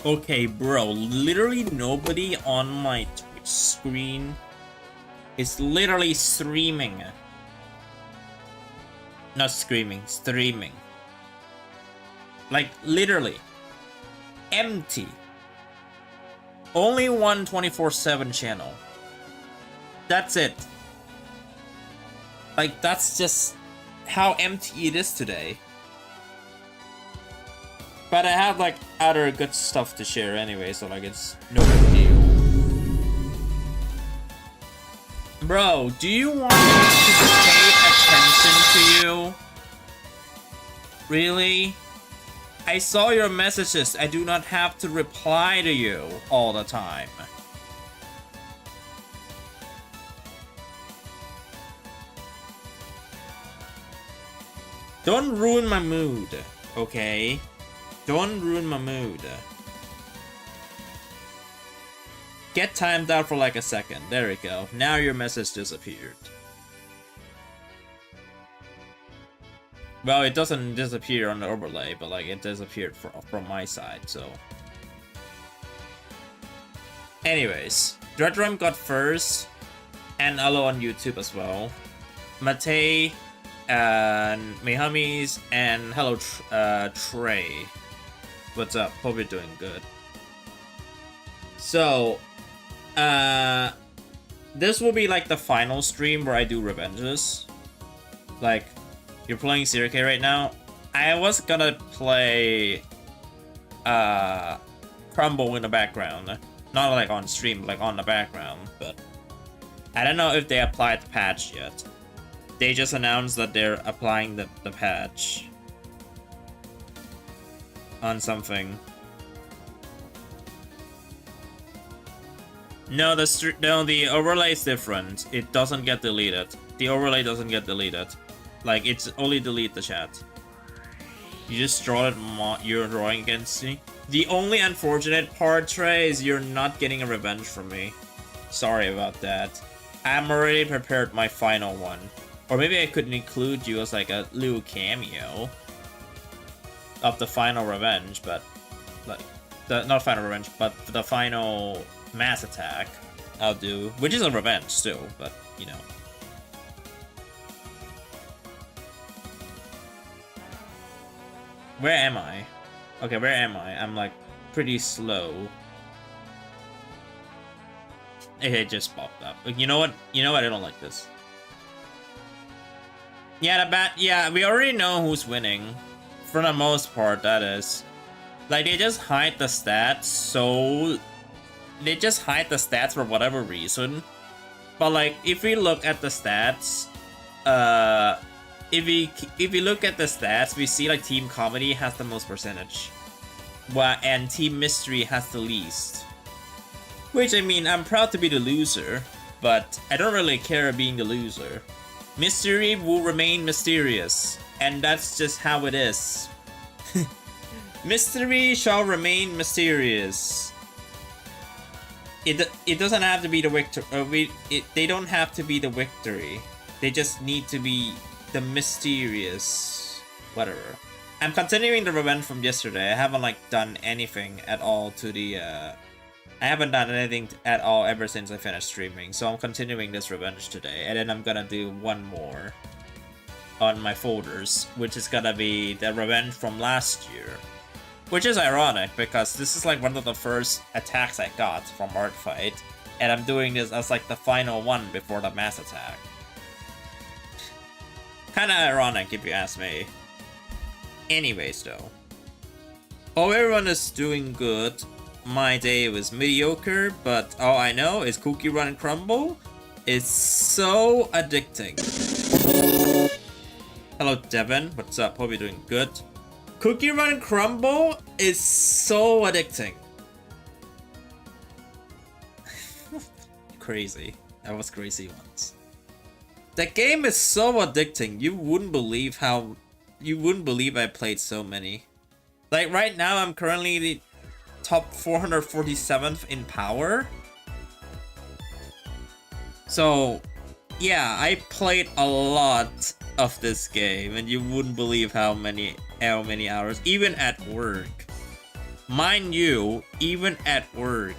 Okay, bro, literally nobody on my Twitch screen is literally streaming. Not screaming, streaming. Like, literally. Empty. Only one 24/7 channel. That's it. Like, that's just how empty it is today. But I have, like, other good stuff to share anyway, so, like, it's no big deal. Bro, do you want me to pay attention to you? Really? I saw your messages. I do not have to reply to you all the time. Don't ruin my mood, okay? Don't ruin my mood. Get timed out for like a second. There we go. Now your message disappeared. Well, it doesn't disappear on the overlay, but like it disappeared from my side, so. Anyways, Dreadrum got first, and Alo on YouTube as well. Matei, and Mihamis, and hello Trey. What's up? Hope you're doing good. So, this will be like the final stream where I do revenges. Like, you're playing CRK right now. I was gonna play Crumble in the background. Not like on stream, but like on the background, but I don't know if they applied the patch yet. They just announced that they're applying the patch on something. No, the overlay is different. It doesn't get deleted. The overlay doesn't get deleted. Like, it's only delete the chat. You just draw it. You're drawing against me. The only unfortunate part, Trey, is you're not getting a revenge from me. Sorry about that. I'm already prepared my final one. Or maybe I could include you as like a little cameo of the final revenge, but like not final revenge, but the final mass attack I'll do, which is a revenge still, but you know. Where am I? Okay, where am I? I'm like pretty slow. It just popped up. You know what? You know what? I don't like this. Yeah, yeah, we already know who's winning. For the most part, that is. Like, they just hide the stats, so... They just hide the stats for whatever reason. But, like, if we look at the stats... If we look at the stats, we see, like, Team Comedy has the most percentage. Well, and Team Mystery has the least. Which, I mean, I'm proud to be the loser, but I don't really care being the loser. Mystery will remain mysterious, and that's just how it is. Mystery shall remain mysterious. It doesn't have to be the victor. They don't have to be the victory. They just need to be the mysterious whatever. I'm continuing the revenge from yesterday. I haven't like done anything at all to the. I haven't done anything at all ever since I finished streaming, so I'm continuing this revenge today, and then I'm gonna do one more on my folders, which is gonna be the revenge from last year. Which is ironic, because this is like one of the first attacks I got from Art Fight, and I'm doing this as like the final one before the mass attack. Kinda ironic if you ask me. Anyways though. Hope everyone is doing good. My day was mediocre, but all I know is Cookie Run and Crumble is so addicting. Hello Devin, what's up? Hope you're doing good. Cookie Run and Crumble is so addicting. Crazy. I was crazy once. The game is so addicting. You wouldn't believe how... You wouldn't believe I played so many. Like right now I'm currently the top 447th in power. So yeah, I played a lot of this game, and you wouldn't believe how many hours, even at work. Mind you, even at work.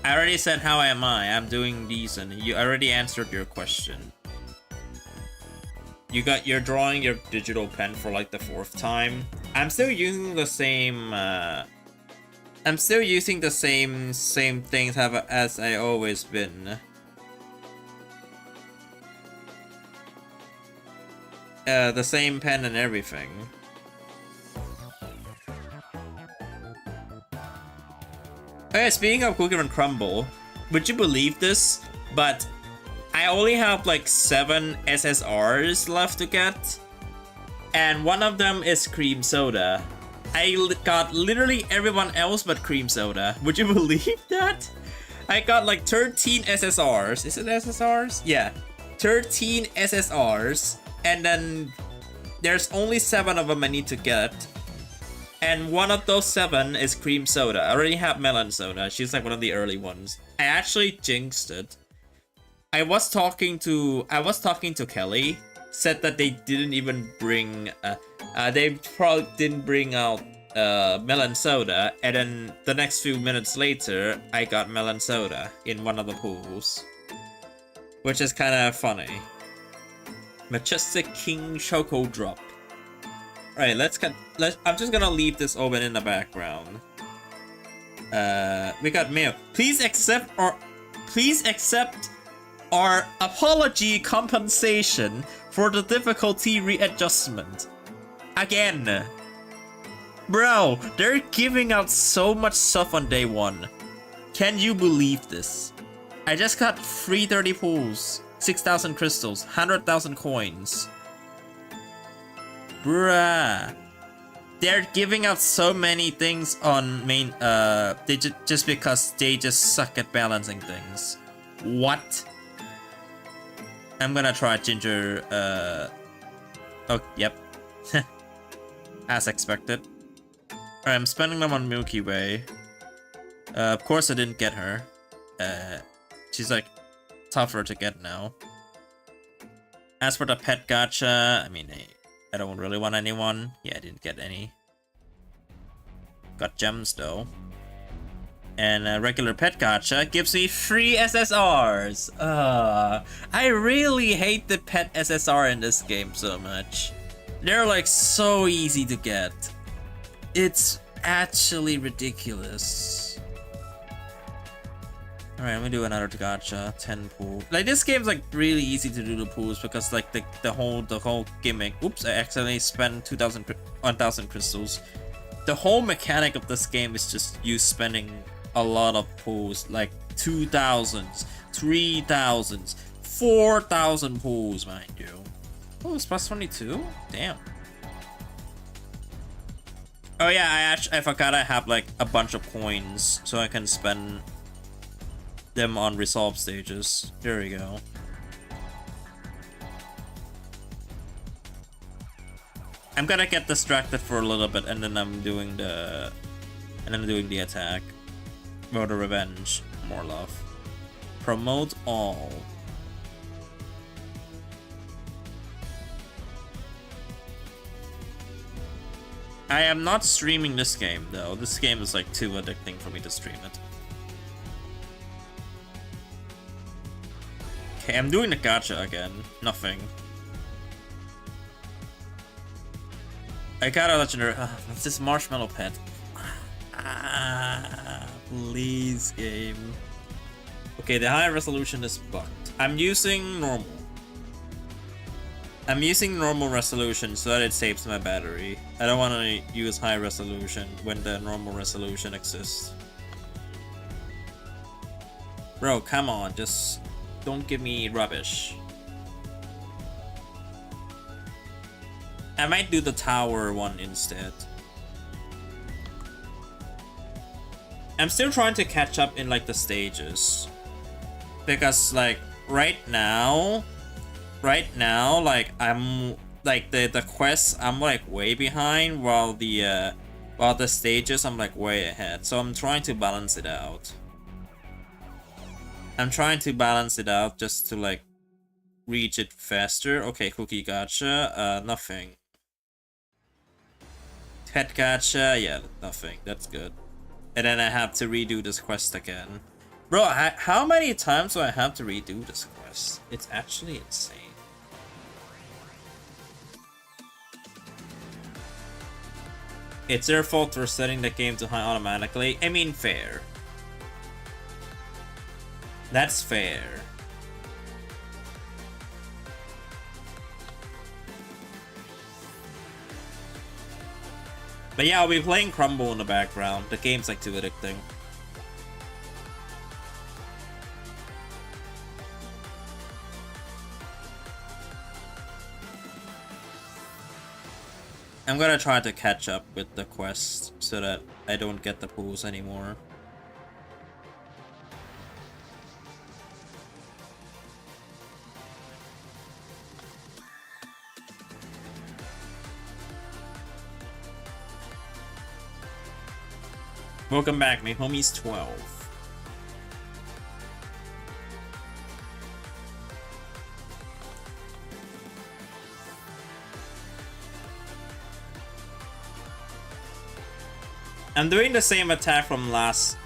I already said how am I. I'm doing decent. You already answered your question. You're drawing your digital pen for like the 4th time. I'm still using the same same things as I always been. The same pen and everything. Okay, speaking of Cookie and Crumble, would you believe this? But I only have like 7 SSRs left to get. And one of them is Cream Soda. I got literally everyone else but Cream Soda. Would you believe that? I got like 13 SSRs. Is it SSRs? Yeah. 13 SSRs. And then there's only 7 of them I need to get. And one of those 7 is Cream Soda. I already have Melon Soda. She's like one of the early ones. I actually jinxed it. I was talking to Kelly. Said that they didn't even bring they probably didn't bring out Melon Soda, and then the next few minutes later I got Melon Soda in one of the pools, which is kind of funny. Majestic King Choco Drop. Alright, I'm just gonna leave this open in the background. We got mail. Please accept our apology compensation for the difficulty readjustment. Again. Bro, they're giving out so much stuff on day 1. Can you believe this? I just got 330 pools, 6,000 crystals, 100,000 coins. Bruh. They're giving out so many things on main, just because they just suck at balancing things. What? I'm gonna try Ginger, oh, yep. As expected. Alright, I'm spending them on Milky Way. Of course I didn't get her. She's like tougher to get now. As for the pet gacha, I mean, I don't really want anyone. Yeah, I didn't get any. Got gems though. And a regular pet gacha gives me free SSRs. I really hate the pet SSR in this game so much. They're like so easy to get. It's actually ridiculous. Alright, I'm gonna do another gacha, 10 pool. Like this game's like really easy to do the pools because like the whole gimmick. Oops, I accidentally spent 1,000 crystals. The whole mechanic of this game is just you spending a lot of pools, like 2,000s, 3,000s, 4,000 pools, mind you. Oh, it's plus 22? Damn. Oh yeah, I forgot I have like a bunch of coins, so I can spend them on resolve stages. There we go. I'm gonna get distracted for a little bit, and then I'm doing the attack. Or the revenge. More love. Promote all. I am not streaming this game though. This game is like too addicting for me to stream it. Okay, I'm doing the gacha again. Nothing. I got a legendary. What's this marshmallow pet? Please, game. Okay, the high resolution is bugged. I'm using normal. I'm using normal resolution so that it saves my battery. I don't want to use high resolution when the normal resolution exists. Bro, come on, just don't give me rubbish. I might do the tower one instead. I'm still trying to catch up in like the stages. Because like right now like I'm like the quests I'm like way behind while the stages I'm like way ahead. So I'm trying to balance it out. I'm trying to balance it out just to like reach it faster. Okay, cookie gacha, nothing. Pet gacha, yeah, nothing. That's good. And then I have to redo this quest again. Bro, how many times do I have to redo this quest? It's actually insane. It's their fault for setting the game to high automatically. I mean, fair. That's fair. But yeah, I'll be playing Crumble in the background. The game's like too addicting. I'm gonna try to catch up with the quest so that I don't get the pools anymore. Welcome back, my homie's 12. I'm doing the same attack from last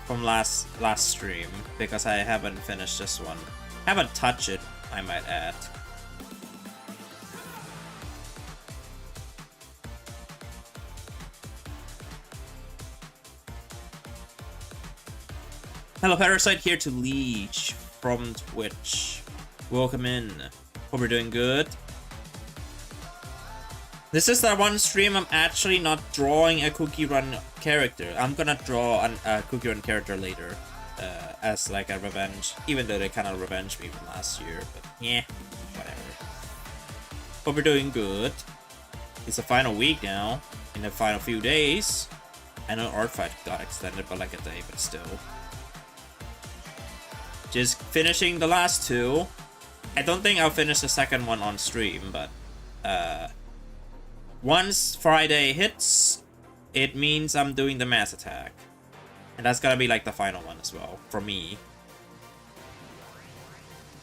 stream because I haven't finished this one. Haven't touched it, I might add. Hello, Parasite here to Leech from Twitch. Welcome in. Hope you're doing good. This is that one stream I'm actually not drawing a Cookie Run character. I'm gonna draw a Cookie Run character later as like a revenge, even though they kind of revenged me from last year, but yeah, whatever. Hope you're doing good. It's the final week now, in the final few days. I know Art Fight got extended by like a day, but still. Just finishing the last two. I don't think I'll finish the second one on stream, but once Friday hits, it means I'm doing the mass attack. And that's gonna be like the final one as well, for me.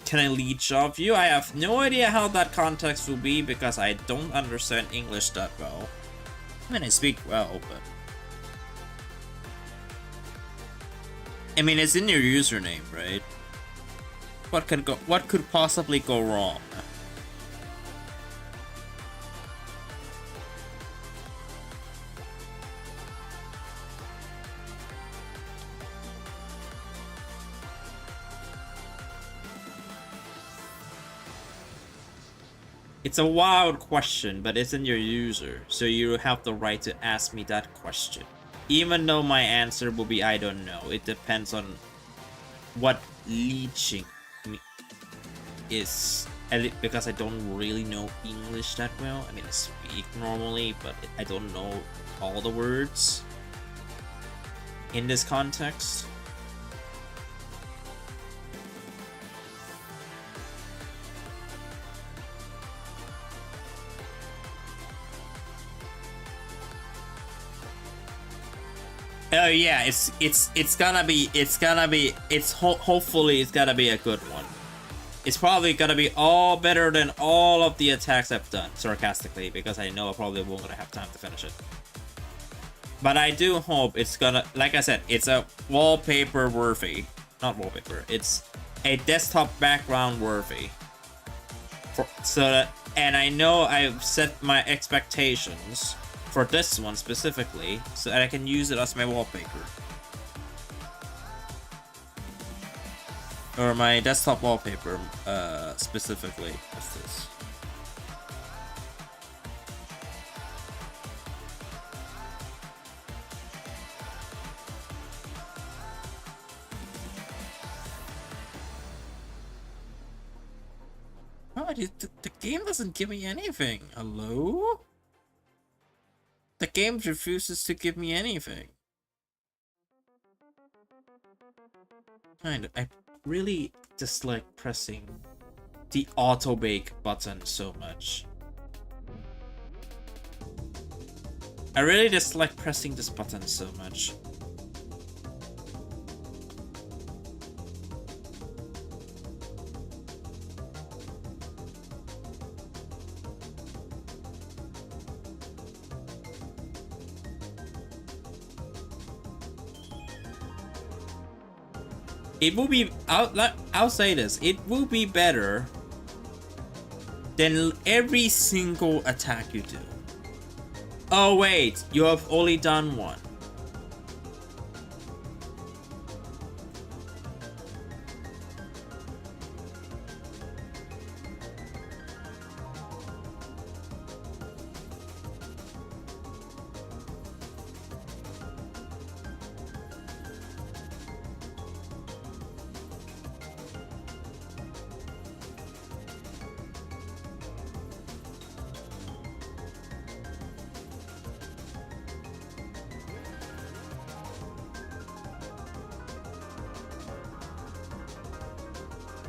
Can I leech off you? I have no idea how that context will be because I don't understand English that well. I mean, I speak well, but... I mean, it's in your username, right? What could possibly go wrong? It's a wild question, but it's in your user, so you have the right to ask me that question. Even though my answer will be I don't know. It depends on what leeching is, because I don't really know English that well. I mean, I speak normally, but I don't know all the words in this context. Oh yeah, hopefully it's gonna be a good one. It's probably gonna be all better than all of the attacks I've done, sarcastically, because I know I probably won't gonna have time to finish it. But I do hope it's gonna, like I said, it's a wallpaper worthy, not wallpaper, it's a desktop background worthy. And I know I've set my expectations for this one specifically, so that I can use it as my wallpaper. Or my desktop wallpaper, specifically. What's this? Oh, the game doesn't give me anything. Hello? The game refuses to give me anything. I really dislike pressing the auto bake button so much. I really dislike pressing this button so much. It will be, I'll say this, it will be better than every single attack you do. Oh wait, you have only done one.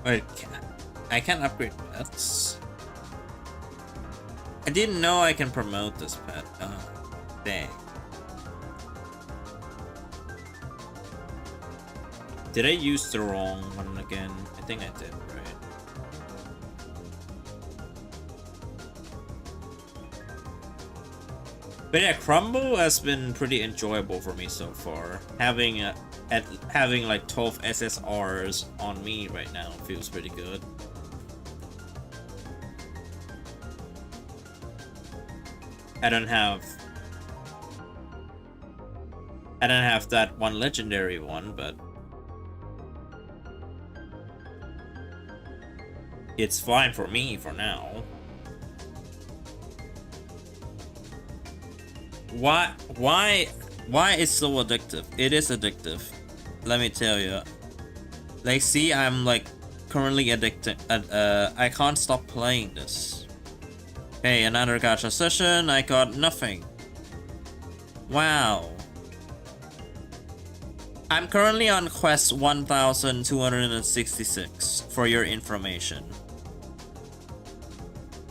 Wait, I can't upgrade pets. I didn't know I can promote this pet. Dang. Did I use the wrong one again? I think I did, right? But yeah, Crumble has been pretty enjoyable for me so far. Having like 12 SSRs on me right now feels pretty good. I don't have that one legendary one, but it's fine for me for now. Why it's so addictive? It is addictive. Let me tell you. Like, see, I'm like currently addicted. I can't stop playing this. Hey, another gacha session. I got nothing. Wow. I'm currently on quest 1266 for your information.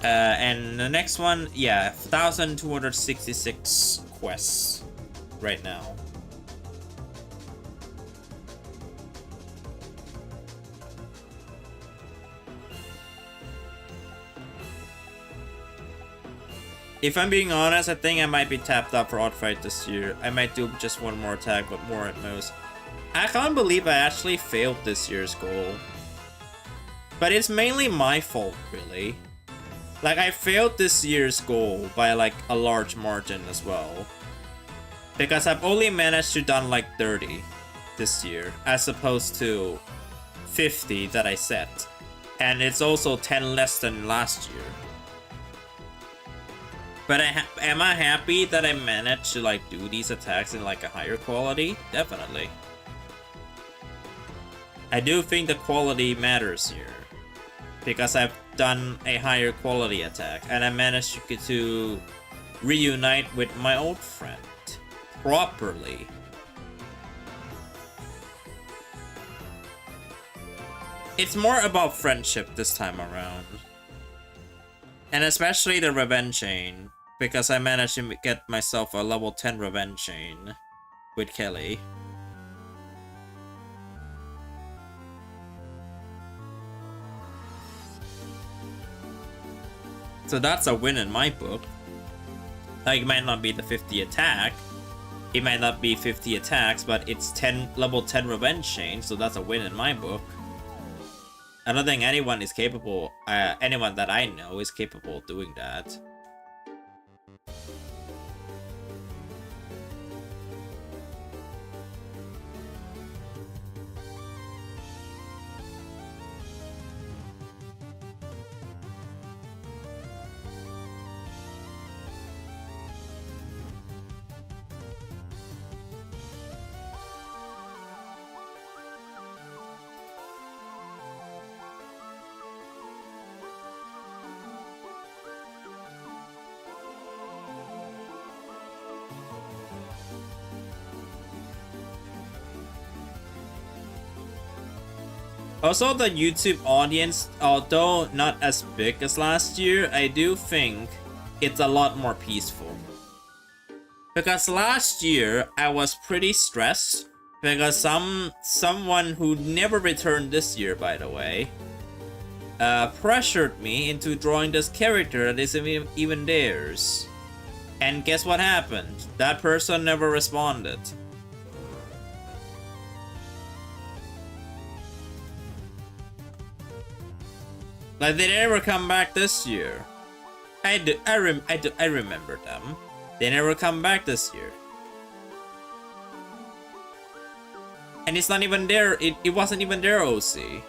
And the next one, yeah, 1266 quests right now. If I'm being honest, I think I might be tapped up for Odd Fight this year. I might do just one more attack, but more at most. I can't believe I actually failed this year's goal. But it's mainly my fault, really. Like, I failed this year's goal by like a large margin as well. Because I've only managed to done like 30 this year, as opposed to 50 that I set. And it's also 10 less than last year. But am I happy that I managed to like do these attacks in like a higher quality? Definitely. I do think the quality matters here. Because I've done a higher quality attack, and I managed to reunite with my old friend properly. It's more about friendship this time around. And especially the revenge chain, because I managed to get myself a level 10 revenge chain with Kelly. So that's a win in my book. Like, it might not be the 50 attack. It might not be 50 attacks, but it's level 10 revenge chain, so that's a win in my book. I don't think anyone is capable, anyone that I know is capable of doing that. Also, the YouTube audience, although not as big as last year, I do think it's a lot more peaceful. Because last year, I was pretty stressed because someone who never returned this year, by the way, pressured me into drawing this character that isn't even theirs. And guess what happened? That person never responded. Like they never come back this year. I remember them. They never come back this year. And it's not even there. It wasn't even their OC.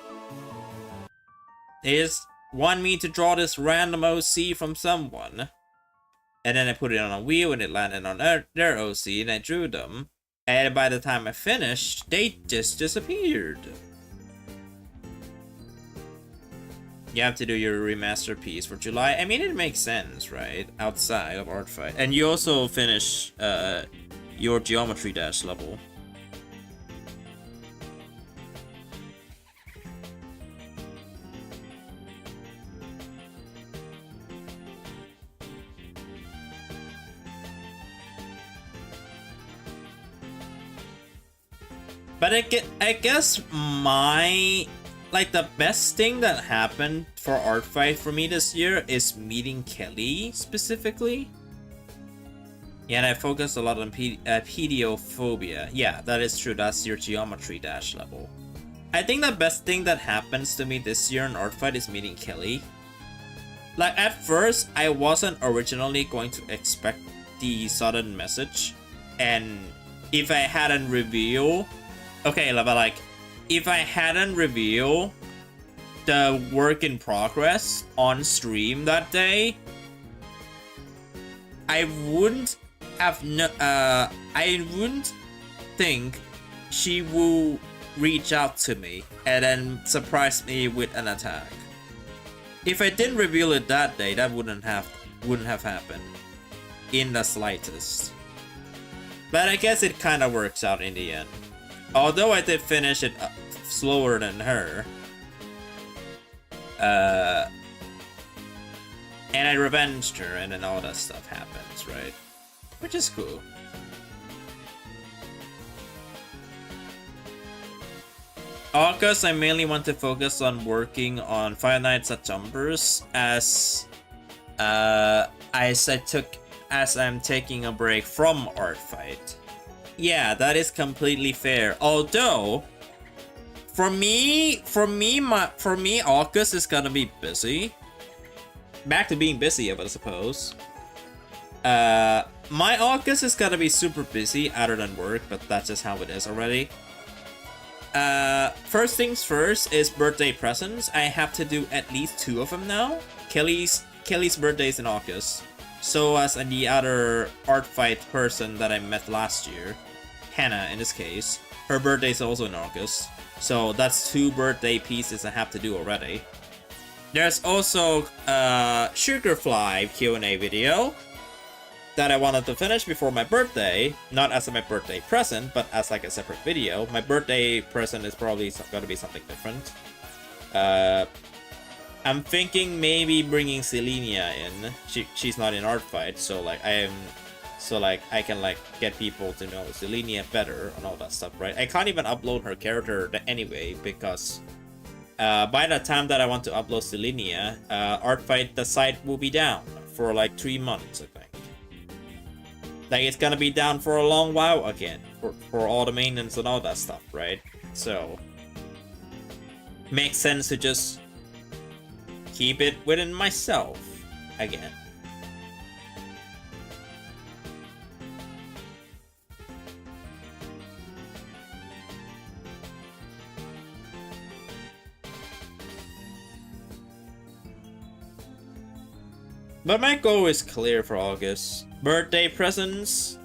They just want me to draw this random OC from someone. And then I put it on a wheel and it landed on their OC and I drew them. And by the time I finished, they just disappeared. You have to do your remaster piece for July. I mean, it makes sense, right? Outside of Art Fight. And you also finish your Geometry Dash level. But I guess my... Like, the best thing that happened for Art Fight for me this year is meeting Kelly, specifically. Yeah, and I focused a lot on pediophobia. Yeah, that is true. That's your Geometry Dash level. I think the best thing that happens to me this year in Art Fight is meeting Kelly. Like, at first, I wasn't originally going to expect the sudden message. And if I hadn't revealed... Okay, but like... If I hadn't revealed the work in progress on stream that day, I wouldn't have I wouldn't think she will reach out to me and then surprise me with an attack. If I didn't reveal it that day, that wouldn't have happened in the slightest. But I guess it kind of works out in the end. Although I did finish it slower than her. And I revenged her and then all that stuff happens, right? Which is cool. August, I mainly want to focus on working on Five Nights at Jumbers as I'm taking a break from Art Fight. Yeah, that is completely fair. Although, for me, August is gonna be busy. Back to being busy, I suppose. My August is gonna be super busy, other than work, but that's just how it is already. First things first is birthday presents. I have to do at least 2 of them now. Kelly's birthday is in August. So as the other Art Fight person that I met last year. Hannah, in this case, her birthday is also in August, so that's 2 birthday pieces I have to do already. There's also a Sugarfly Q&A video that I wanted to finish before my birthday, not as my birthday present, but as like a separate video. My birthday present is probably going to be something different. I'm thinking maybe bringing Selenia in. She's not in Art Fight, so like I can like get people to know Selenia better and all that stuff, right? I can't even upload her character anyway because by the time that I want to upload Selenia, Art Fight, the site will be down for like 3 months, I think. Like it's gonna be down for a long while again for all the maintenance and all that stuff, right? So makes sense to just keep it within myself again. But my goal is clear for August. Birthday presents,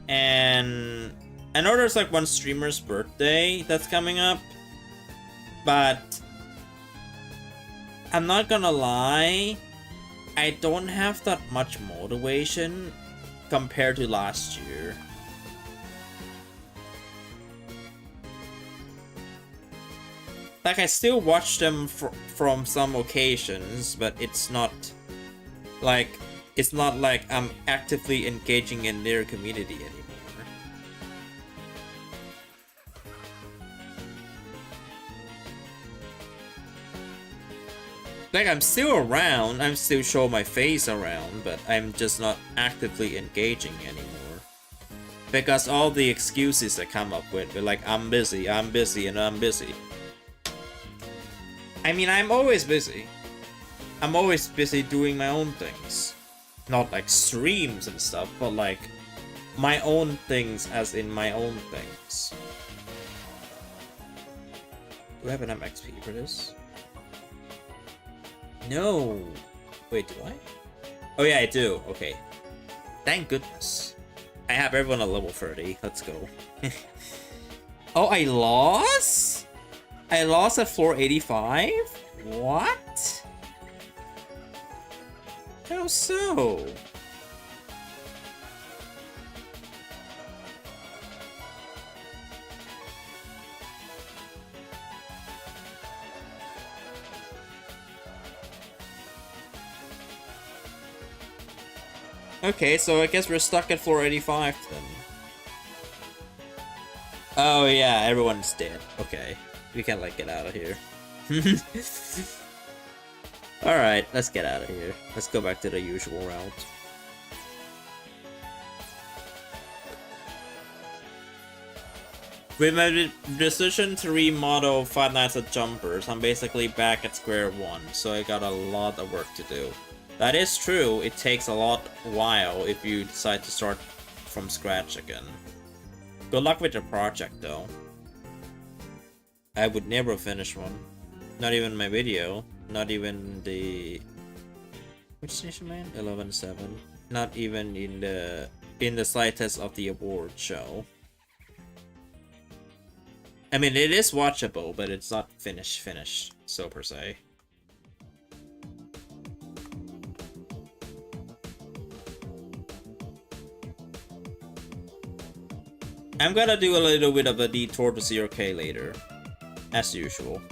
and I know there's like one streamer's birthday that's coming up, but I'm not gonna lie, I don't have that much motivation compared to last year. Like I still watch them from some occasions, but it's not like I'm actively engaging in their community anymore. Like I'm still around, I'm still showing my face around, but I'm just not actively engaging anymore. Because all the excuses I come up with, like I'm busy, and I'm busy. I mean, I'm always busy. I'm always busy doing my own things. Not like streams and stuff, but like my own things as in my own things. Do I have enough XP for this? No. Wait, do I? Oh yeah, I do. Okay. Thank goodness. I have everyone at level 30. Let's go. Oh, I lost? I lost at floor 85? What? How so? Okay, so I guess we're stuck at floor 85 then. Oh yeah, everyone's dead. Okay, we can like get out of here. Alright, let's get out of here. Let's go back to the usual route. With my decision to remodel Five Nights at Jumpers, I'm basically back at square one, so I got a lot of work to do. That is true, it takes a while if you decide to start from scratch again. Good luck with your project though. I would never finish one. Not even my video. Not even the... Which station man? 11-7. Not even in the slightest of the award show. I mean, it is watchable, but it's not finished, so per se. I'm gonna do a little bit of a detour to 0K later, as usual.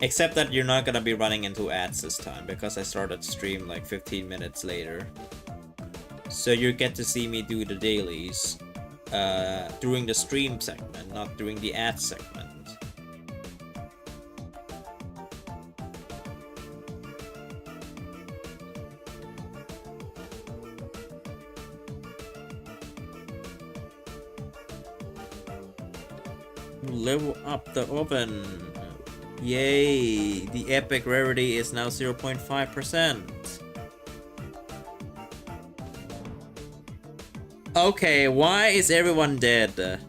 Except that you're not gonna be running into ads this time, because I started stream like 15 minutes later. So you get to see me do the dailies during the stream segment, not during the ad segment. Level up the oven. Yay! The epic rarity is now 0.5%. Okay, why is everyone dead?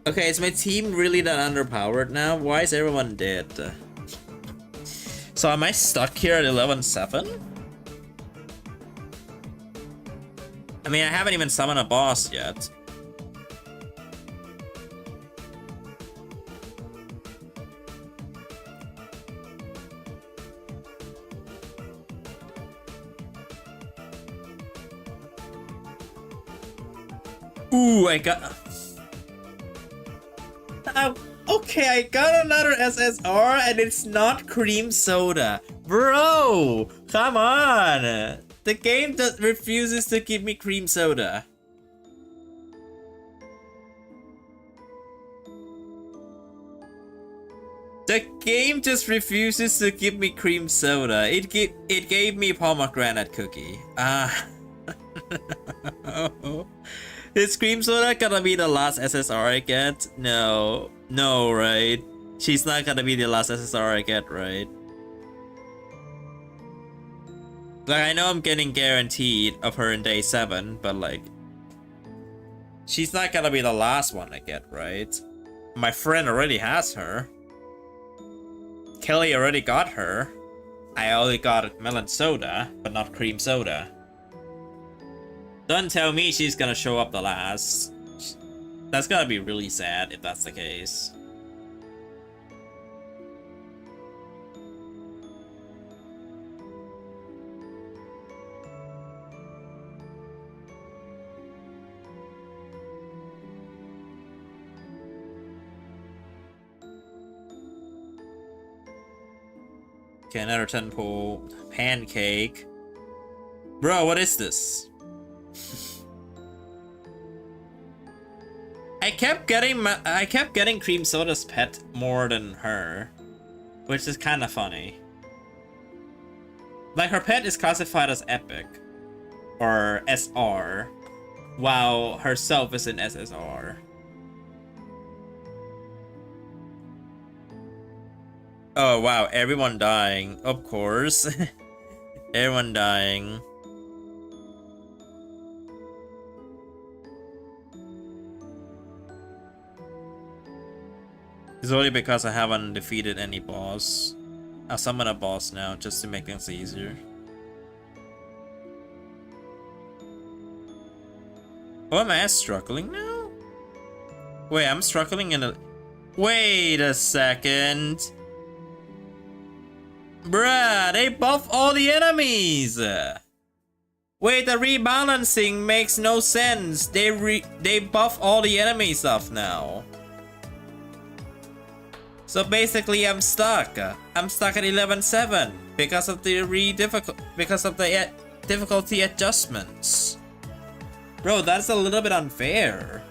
Okay, is my team really that underpowered now? Why is everyone dead? So am I stuck here at 11-7? I mean, I haven't even summoned a boss yet. Ooh, I got... okay, I got another SSR and it's not cream soda. Bro, come on. The game just refuses to give me cream soda. The game just refuses to give me cream soda. It gave me pomegranate cookie. Is cream soda gonna be the last SSR I get? No. No, right? She's not gonna be the last SSR I get, right? Like, I know I'm getting guaranteed of her in day 7, but like... she's not gonna be the last one I get, right? My friend already has her. Kelly already got her. I only got melon soda, but not cream soda. Don't tell me she's gonna show up the last. That's gonna be really sad if that's the case. Okay, another 10 pull. Pancake. Bro, what is this? I kept getting Cream Soda's pet more than her, which is kind of funny. Like, her pet is classified as epic or SR, while herself is in SSR. Oh wow, everyone dying. Of course. Everyone dying. It's only because I haven't defeated any boss. I'll summon a boss now just to make things easier. Oh, am I struggling now? Wait, I'm struggling in a... Wait a second. Bruh, they buff all the enemies. Wait, the rebalancing makes no sense. They buff all the enemy stuff now. So basically, I'm stuck. I'm stuck at 11-7 because of the difficulty adjustments. Bro, that's a little bit unfair.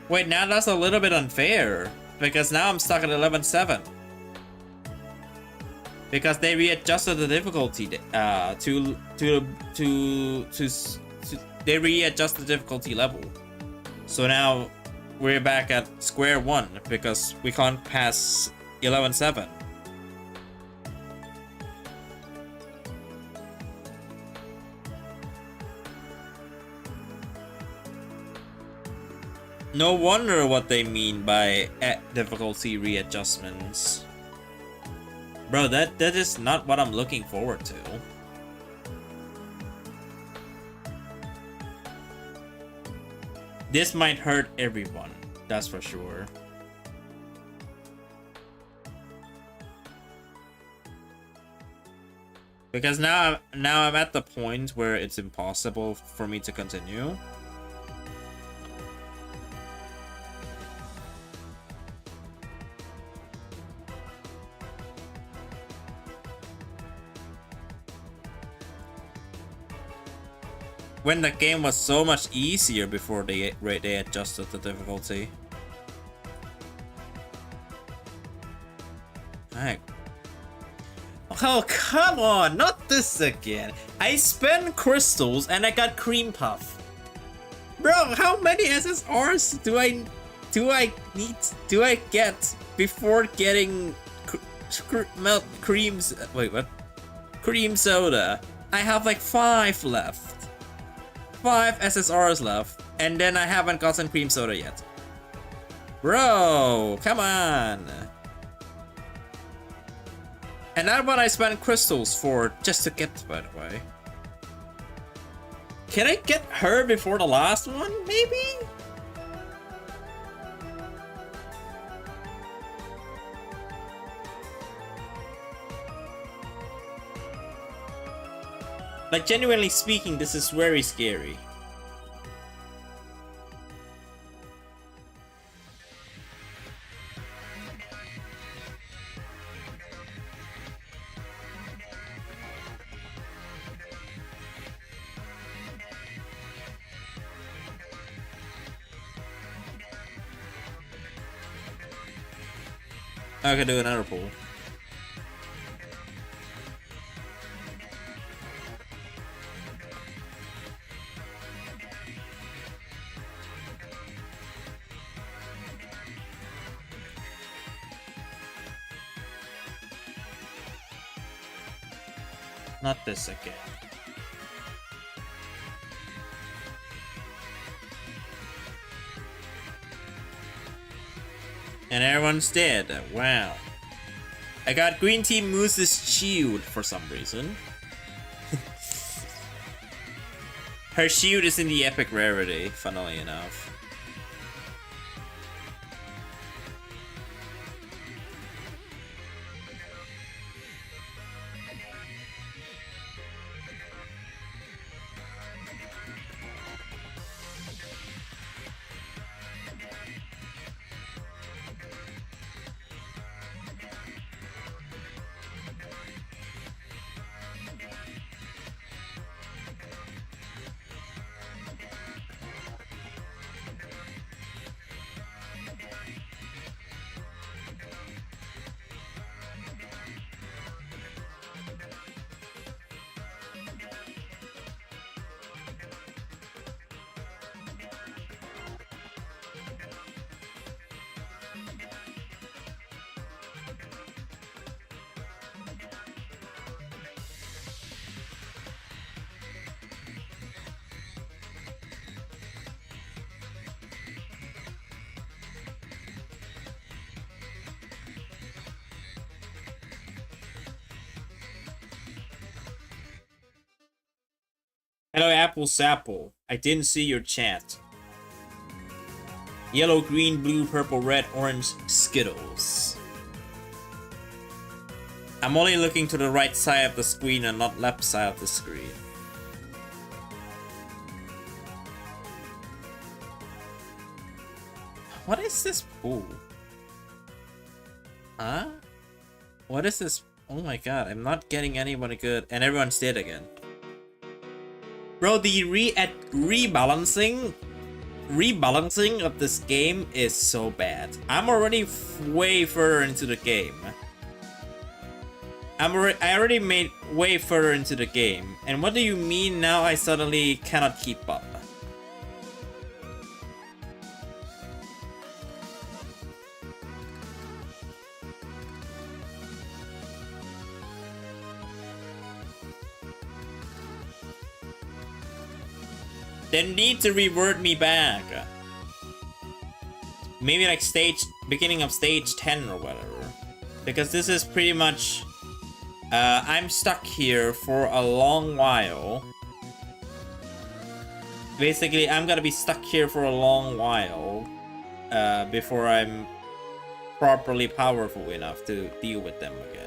Wait, now that's a little bit unfair because now I'm stuck at 11-7 because they readjusted the difficulty. They readjust the difficulty level. So now we're back at square one because we can't pass 11-7. No wonder what they mean by difficulty readjustments. Bro, that is not what I'm looking forward to. This might hurt everyone, that's for sure. Because now I'm at the point where it's impossible for me to continue. When the game was so much easier before they adjusted the difficulty. Alright. Oh, come on, not this again. I spent crystals and I got cream puff. Bro, how many SSRs do I get before getting creams? Wait, what? Cream soda. I have like 5 left. 5 SSRs left, and then I haven't gotten cream soda yet. Bro, come on. And that's what I spent crystals for just to get, by the way. Can I get her before the last one, maybe? Like, genuinely speaking, this is very scary. I could do another pull. Not this again. And everyone's dead. Wow. I got Green Team Moose's shield for some reason. Her shield is in the epic rarity, funnily enough. Hello, Apple Sapple. I didn't see your chat. Yellow, green, blue, purple, red, orange, Skittles. I'm only looking to the right side of the screen and not left side of the screen. What is this? Ooh. Huh? What is this? Oh my god, I'm not getting anybody good. And everyone's dead again. Bro, the rebalancing of this game is so bad. I'm already way further into the game. I already made way further into the game. And what do you mean now I suddenly cannot keep up? They need to revert me back. Maybe like beginning of stage 10 or whatever. Because this is pretty much... I'm stuck here for a long while. Basically, I'm gonna be stuck here for a long while. Before I'm properly powerful enough to deal with them again.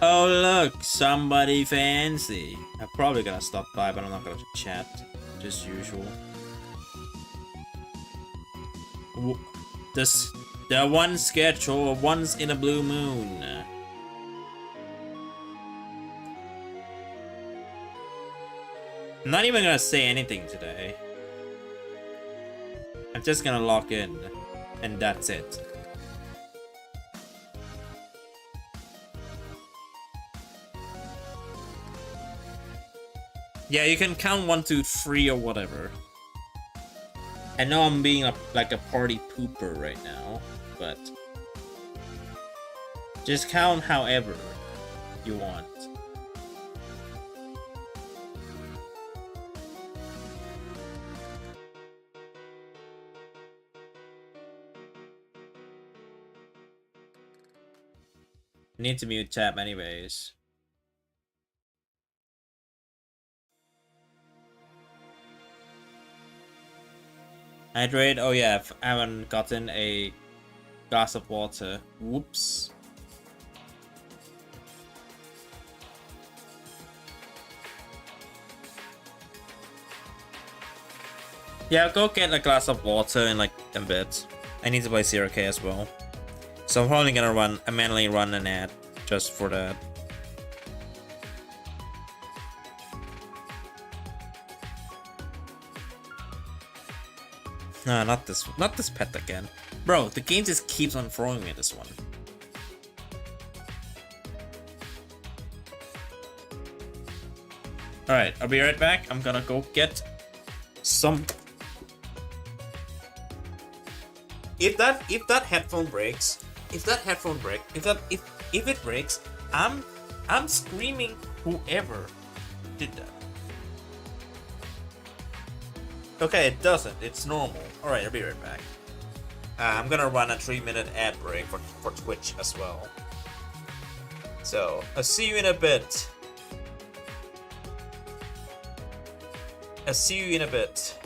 Oh look, somebody fancy. I'm probably gonna stop by, but I'm not gonna chat. Just usual. The one schedule of once in a blue moon. I'm not even gonna say anything today. I'm just gonna log in, and that's it. Yeah, you can count 1, 2, 3 or whatever. I know I'm being like a party pooper right now, but just count however you want. I need to mute tab anyways. Hydrate? Oh yeah, I haven't gotten a glass of water. Whoops. Yeah, I'll go get a glass of water in like a bit. I need to play 0k as well. So I'm probably gonna manually run an ad just for that. No, not this pet again. Bro, the game just keeps on throwing me this one. Alright, I'll be right back. I'm gonna go get some... If that headphone breaks, if it breaks, I'm screaming whoever did that. Okay, it doesn't. It's normal. Alright, I'll be right back. I'm gonna run a 3-minute ad break for Twitch as well. So, I'll see you in a bit. I'll see you in a bit.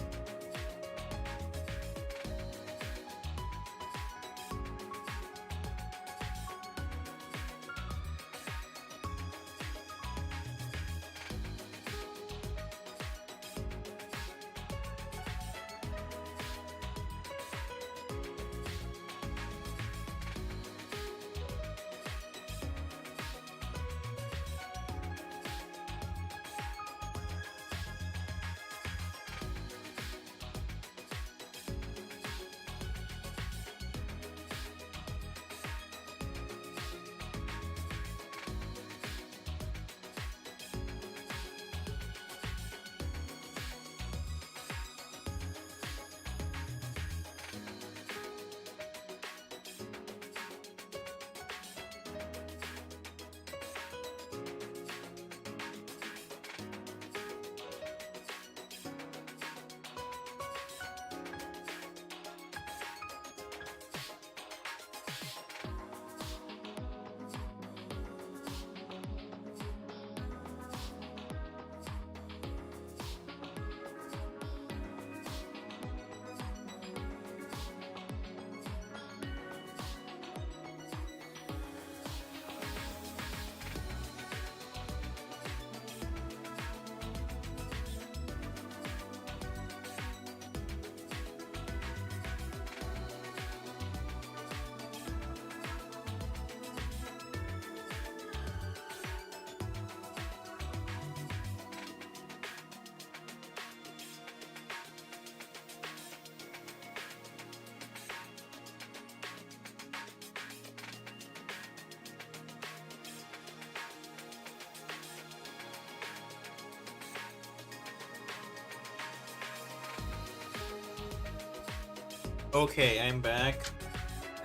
Okay, I'm back.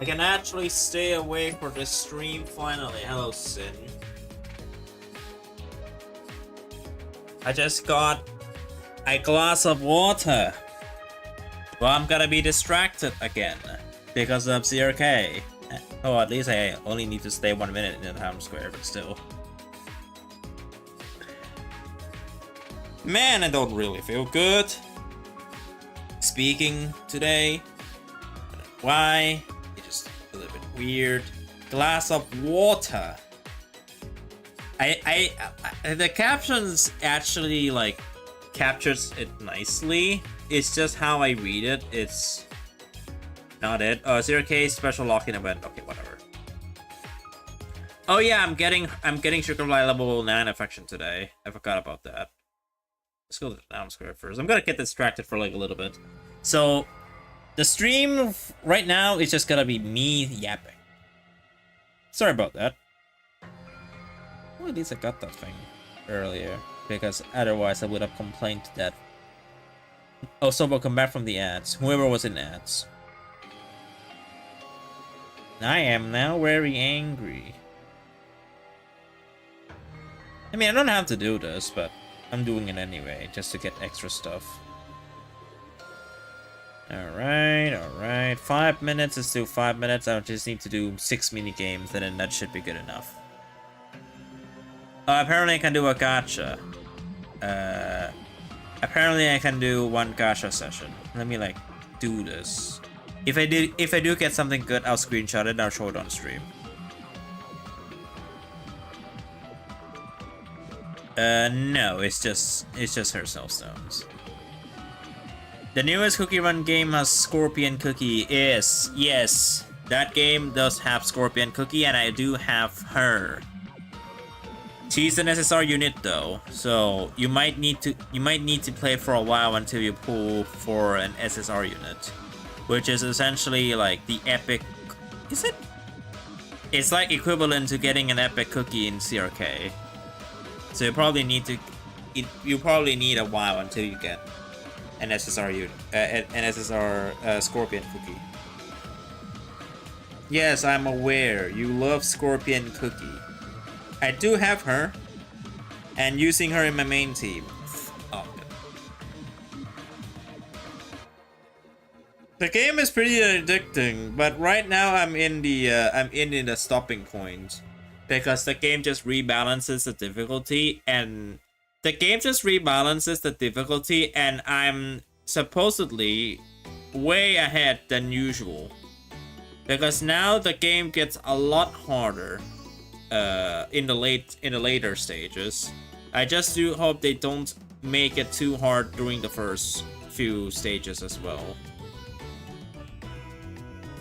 I can actually stay awake for this stream finally. Hello, Sin. I just got a glass of water. Well, I'm gonna be distracted again because of CRK. Oh, at least I only need to stay 1 minute in the town square, but still. Man, I don't really feel good speaking today. Why? It's just a little bit weird. Glass of water. I the captions actually like captures it nicely. It's just how I read it. It's not it. 0K special lock-in event. Okay, whatever. Oh yeah, I'm getting Sugar Fly level 9 affection today. I forgot about that. Let's go to the town square first. I'm gonna get distracted for like a little bit. So the stream right now is just gonna be me yapping. Sorry about that. Well, at least I got that thing earlier, because otherwise I would have complained to that. Oh, so welcome back from the ads. Whoever was in ads. I am now very angry. I mean, I don't have to do this, but I'm doing it anyway, just to get extra stuff. Alright. 5 minutes, let's do 5 minutes. I just need to do 6 mini games, and then that should be good enough. Apparently I can do a gacha. Apparently I can do 1 gacha session. Let me like do this. If I do get something good, I'll screenshot it and I'll show it on stream. No, it's just her cell stones. The newest Cookie Run game has Scorpion Cookie. Yes, that game does have Scorpion Cookie, and I do have her. She's an SSR unit though, so you might need to play for a while until you pull for an SSR unit, which is essentially like the epic. Is it? It's like equivalent to getting an epic cookie in CRK. So you probably need to. You probably need a while until you get an SSR unit, an SSR Scorpion Cookie. Yes, I'm aware. You love Scorpion Cookie. I do have her, and using her in my main team. Oh, good. The game is pretty addicting, but right now I'm in the stopping point because the game just rebalances the difficulty, and I'm supposedly way ahead than usual because now the game gets a lot harder. In the later stages. I just do hope they don't make it too hard during the first few stages as well.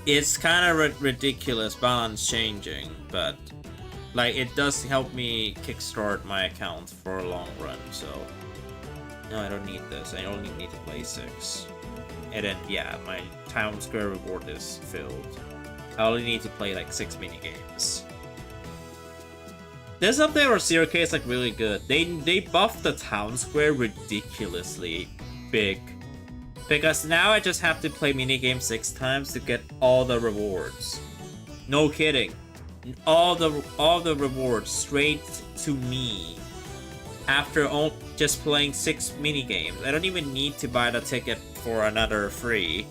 It's kind of ridiculous balance changing, but like it does help me kickstart my account for a long run. So no, I don't need this. I only need to play 6, and then yeah, my town square reward is filled. I only need to play like 6 mini games. This update or CRK is like really good. They buffed the town square ridiculously big, because now I just have to play minigame 6 times to get all the rewards. No kidding, all the rewards straight to me after just playing 6 minigames. I don't even need to buy the ticket for another free,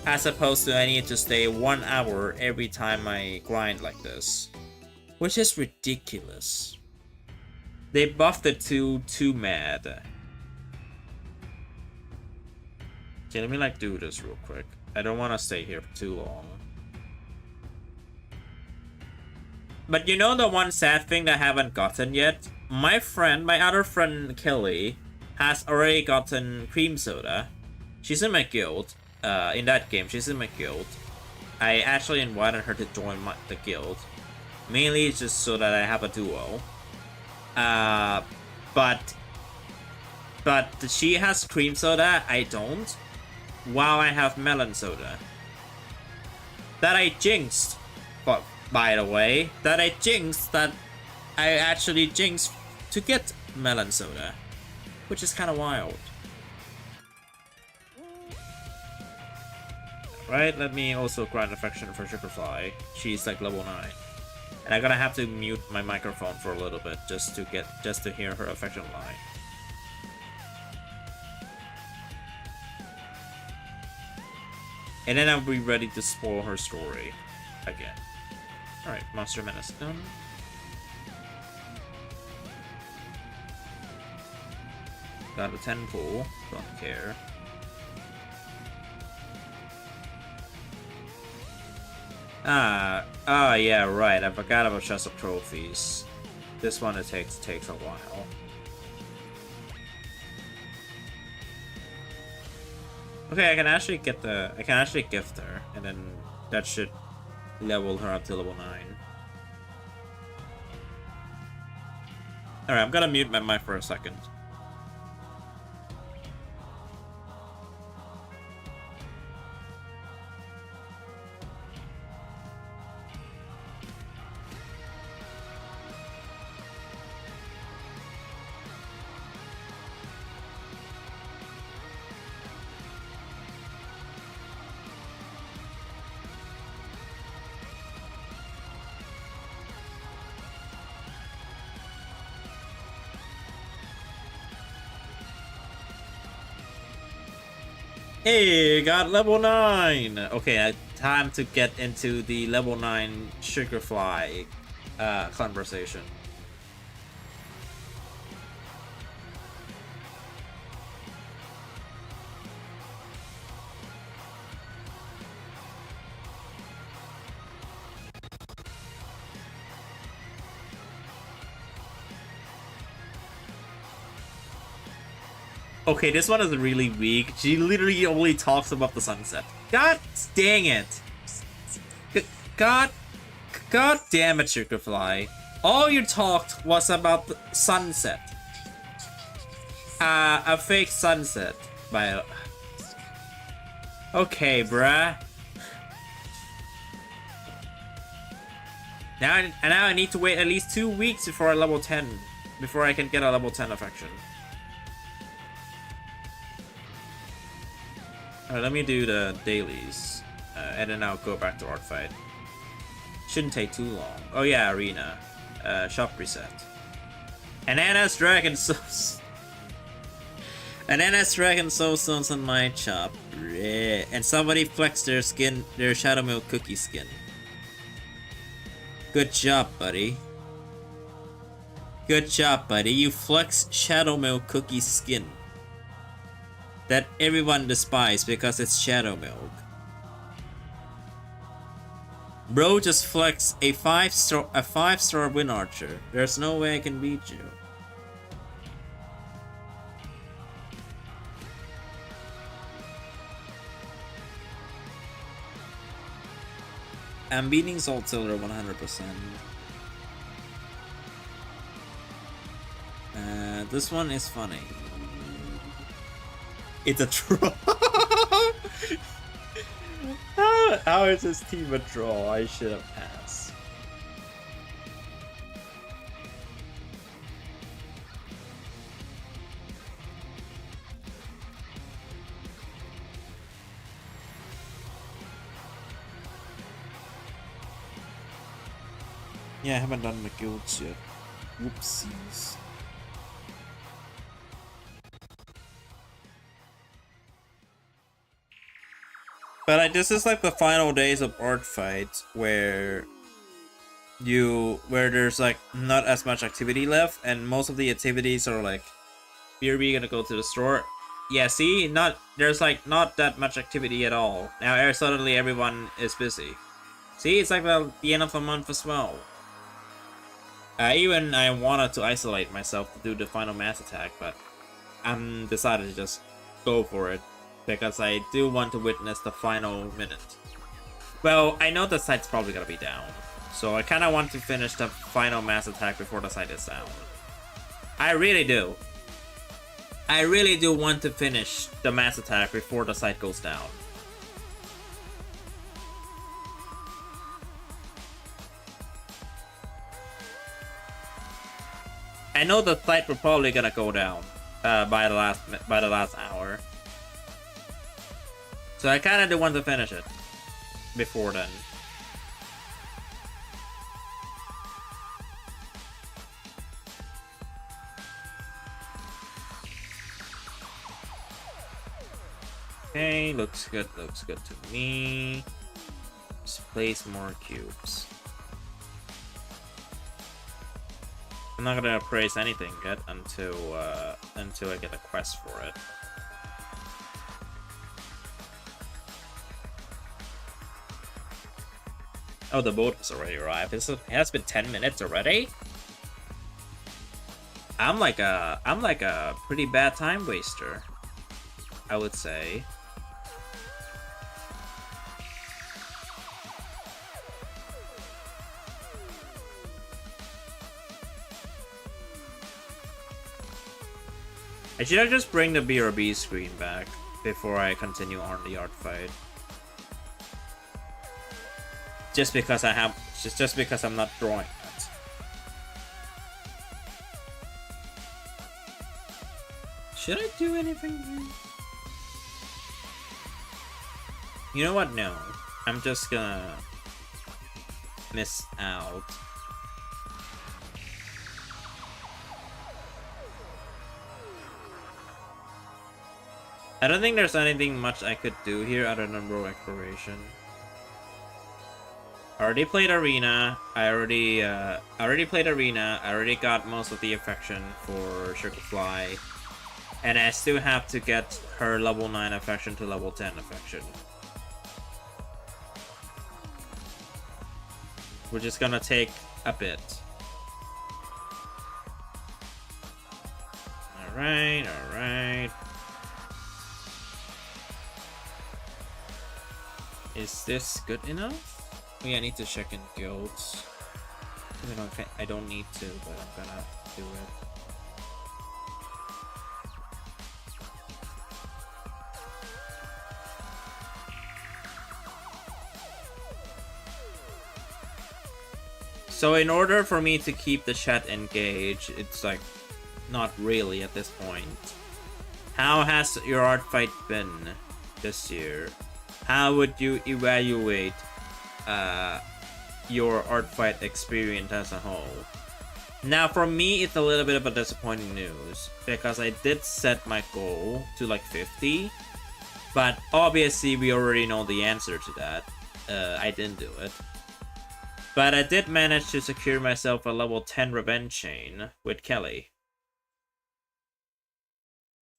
as opposed to I need to stay 1 hour every time I grind like this. Which is ridiculous. They buffed it too mad. Okay, let me like do this real quick. I don't want to stay here for too long. But you know the one sad thing that I haven't gotten yet? My other friend Kelly has already gotten cream soda. She's in my guild. In that game, she's in my guild. I actually invited her to join the guild. Mainly just so that I have a duo. But she has cream soda, I don't. While I have melon soda. That I jinxed. But by the way, that I actually jinxed to get melon soda. Which is kind of wild. right? Let me also grant affection for Sugarfly. She's like level 9. And I'm gonna have to mute my microphone for a little bit just to hear her affection line. And then I'll be ready to spoil her story again. Alright, Monster Menace done. Got a 10 pool, don't care. Yeah, right. I forgot about Chest of Trophies. This one takes a while. Okay, I can actually gift her, and then that should level her up to level 9. Alright, I'm gonna mute my mic for a second. Hey, got level 9! Okay, time to get into the level 9 Sugarfly conversation. Okay, this one is really weak. She literally only talks about the sunset. God dang it. God damn it, Sugarfly. All you talked was about the sunset. A fake sunset. By okay, bruh. Now I need to wait at least 2 weeks before I level 10. Before I can get a level 10 affection. Alright, let me do the dailies, and then I'll go back to art fight. Shouldn't take too long. Oh yeah, arena. Shop reset. Ananas Dragon Souls. Ananas Dragon Soul Stones on my shop. And somebody flexed their skin, their Shadow Milk cookie skin. Good job, buddy. Good job, buddy. You flex Shadow Milk cookie skin that everyone despises because it's Shadow Milk. Bro just flex a 5-star Wind Archer. There's no way I can beat you. I'm beating Salt Silver 100%. This one is funny. It's a troll. How is this team a troll? I should have passed. Yeah, I haven't done the guilds yet. Whoopsies. But this is like the final days of art fight where there's like not as much activity left, and most of the activities are like, BRB gonna go to the store. Yeah, see, there's like not that much activity at all. Now suddenly everyone is busy. See, it's like the end of the month as well. Even I wanted to isolate myself to do the final mass attack, but I'm decided to just go for it. Because I do want to witness the final minute. Well, I know the site's probably gonna be down, so I kinda want to finish the final mass attack before the site is down. I really do. I really do want to finish the mass attack before the site goes down. I know the site will probably gonna go down by the last hour. So I kinda do want to finish it. before then. Okay, looks good to me. Just place more cubes. I'm not gonna appraise anything yet until I get a quest for it. Oh, the boat has already arrived. It has been 10 minutes already. I'm like a pretty bad time waster, I would say. I should just bring the BRB screen back before I continue on the art fight. Just because I'm not drawing it. Should I do anything here? You know what? No. I'm just gonna miss out. I don't think there's anything much I could do here other than row exploration. I already played Arena. I already played Arena. I already got most of the affection for Sugarfly. And I still have to get her level 9 affection to level 10 affection. Which is gonna take a bit. Alright, alright. Is this good enough? Oh yeah, I need to check in guilds. I don't need to, but I'm gonna do it. So in order for me to keep the chat engaged, it's like not really at this point. How has your art fight been this year? How would you evaluate your art fight experience as a whole? Now for me, it's a little bit of a disappointing news because I did set my goal to like 50, but obviously we already know the answer to that. I didn't do it. But I did manage to secure myself a level 10 revenge chain with Kelly,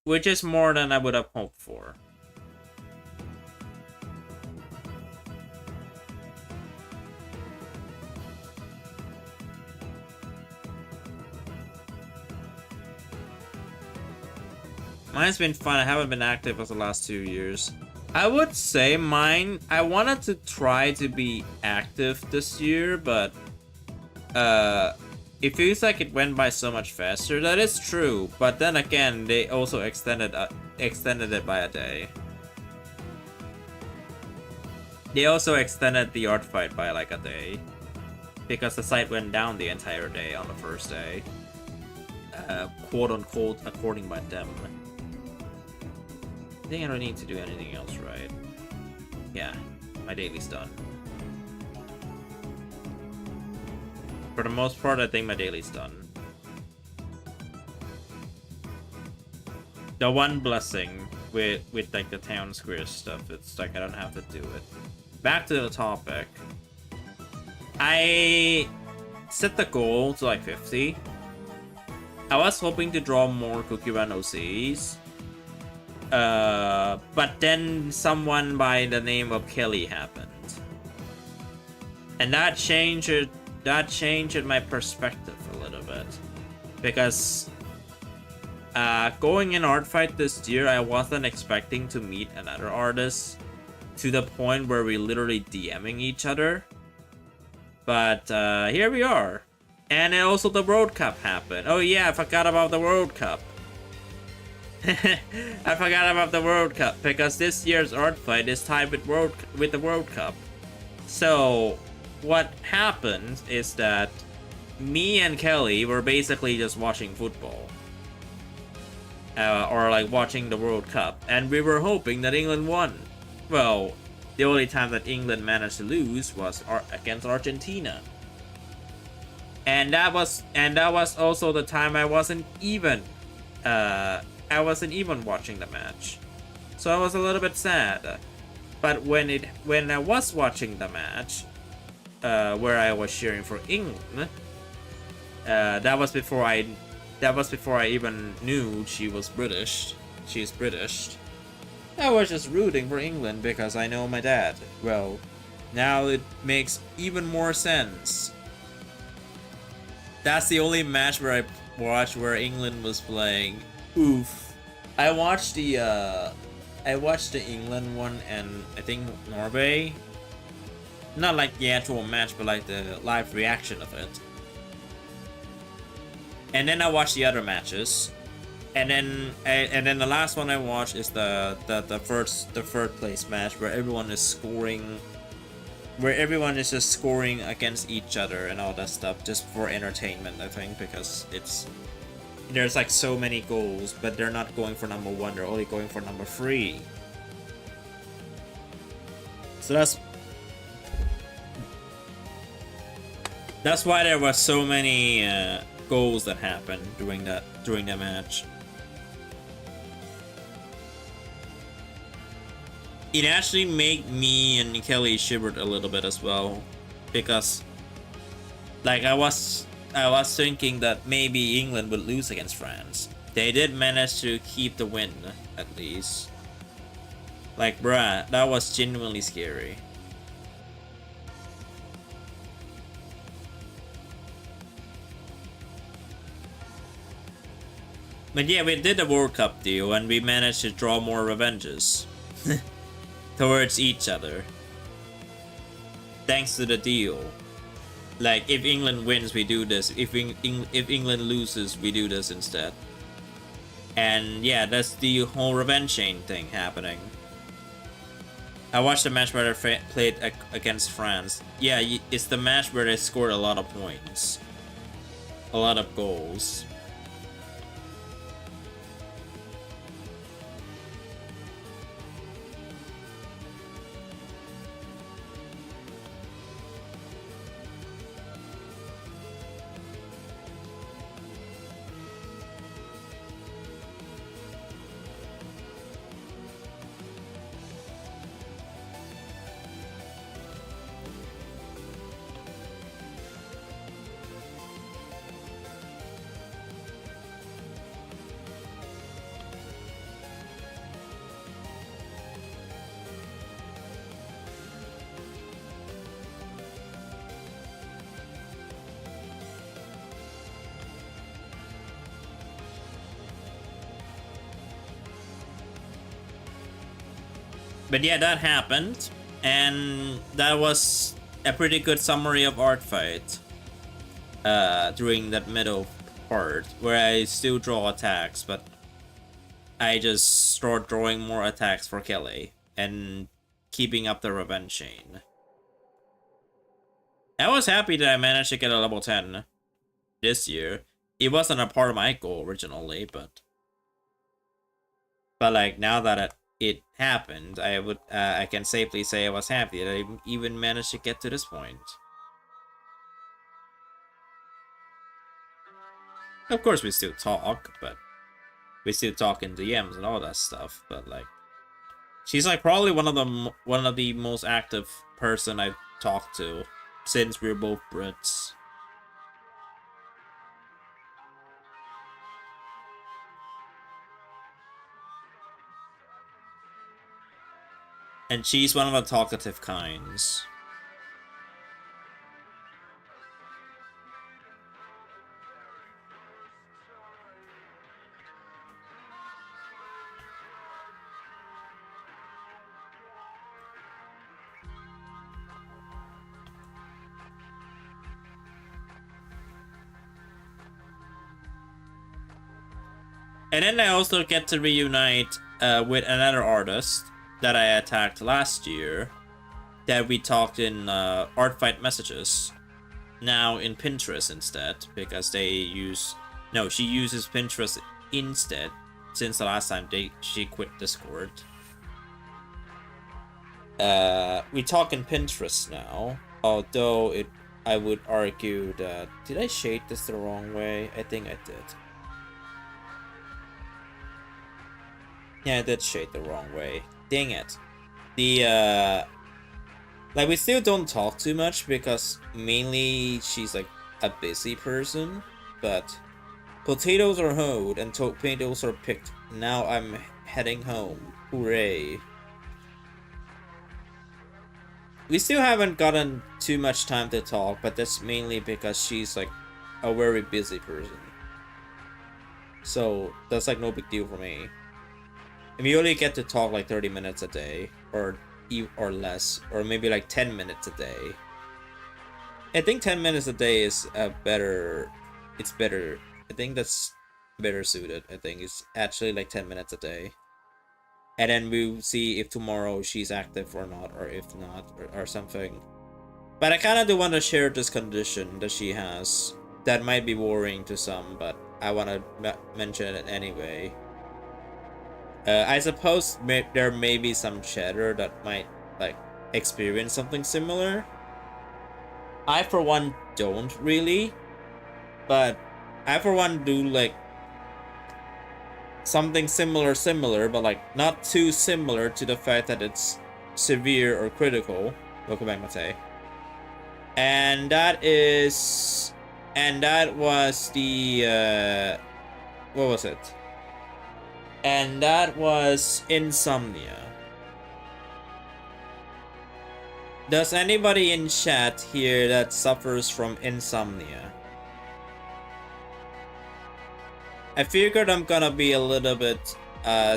which is more than I would have hoped for. Mine's been fun. I haven't been active for the last 2 years. I would say mine, I wanted to try to be active this year, but it feels like it went by so much faster. That is true, but then again, they also extended it by a day. They also extended the art fight by like a day, because the site went down the entire day on the first day. Quote unquote, according by them. I think I don't need to do anything else, right? Yeah, my daily's done. For the most part, I think my daily's done. The one blessing with like the town square stuff, it's like I don't have to do it. Back to the topic. I set the goal to like 50. I was hoping to draw more Cookie Run OCs. But then someone by the name of Kelly happened. And that changed my perspective a little bit. Because going in art fight this year, I wasn't expecting to meet another artist to the point where we're literally DMing each other. But here we are. And also the World Cup happened. Oh yeah, I forgot about the World Cup. I forgot about the World Cup because this year's art fight is tied with the World Cup. So what happened is that me and Kelly were basically just watching football. Or like watching the World Cup, and we were hoping that England won. Well, The only time that England managed to lose was against Argentina. And that was also the time I wasn't even watching the match. So I was a little bit sad. But when I was watching the match, where I was cheering for England, that was before I even knew she was British. She's British. I was just rooting for England because I know my dad. Well, now it makes even more sense. That's the only match where I watched where England was playing. Oof. I watched the England one and I think Norway. Not like the actual match, but like the live reaction of it. And then I watched the other matches. And then the last one I watched is the third place match where everyone is scoring, where everyone is just scoring against each other and all that stuff just for entertainment, I think, because there's like so many goals, but they're not going for number 1, they're only going for number 3. So that's why there were so many goals that happened during that match. It actually made me and Kelly shivered a little bit as well, because like I was thinking that maybe England would lose against France. They did manage to keep the win, at least. Like, bruh, that was genuinely scary. But yeah, we did the World Cup deal and we managed to draw more revenges towards each other. Thanks to the deal. Like, if England wins, we do this. If England loses, we do this instead. And yeah, that's the whole revenge chain thing happening. I watched the match where they played against France. Yeah, it's the match where they scored a lot of points. A lot of goals. But yeah, that happened, and that was a pretty good summary of Art Fight during that middle part, where I still draw attacks, but I just start drawing more attacks for Kelly and keeping up the revenge chain. I was happy that I managed to get a level 10 this year. It wasn't a part of my goal originally, but like now that it happened, I can safely say I was happy that I even managed to get to this point. Of course, we still talk, but we still talk in DMs and all that stuff. But like, she's like probably one of the most active person I've talked to since we're both Brits. And she's one of the talkative kinds. And then I also get to reunite with another artist that I attacked last year, that we talked in Art Fight messages, now in Pinterest instead, because she uses Pinterest instead since the last time she quit Discord. We talk in Pinterest now. Although I would argue that... Did I shade this the wrong way? I think I did. Yeah, I did shade the wrong way. Dang it. Like, we still don't talk too much because mainly she's like a busy person, but potatoes are hoed and tomatoes are picked. Now I'm heading home. Hooray. We still haven't gotten too much time to talk, but that's mainly because she's like a very busy person. So that's like no big deal for me. And we only get to talk like 30 minutes a day, or less, or maybe like 10 minutes a day. I think 10 minutes a day is better. It's better. I think that's better suited. I think it's actually like 10 minutes a day. And then we'll see if tomorrow she's active or not, or if not, or something. But I kind of do want to share this condition that she has. That might be worrying to some, but I want to mention it anyway. I suppose there may be some chatter that might like experience something similar. I for one don't really, but I for one do like something similar, but like not too similar to the fact that it's severe or critical. Welcome back, Mate. And that was the what was it? And that was insomnia. Does anybody in chat here that suffers from insomnia? I figured I'm gonna be a little bit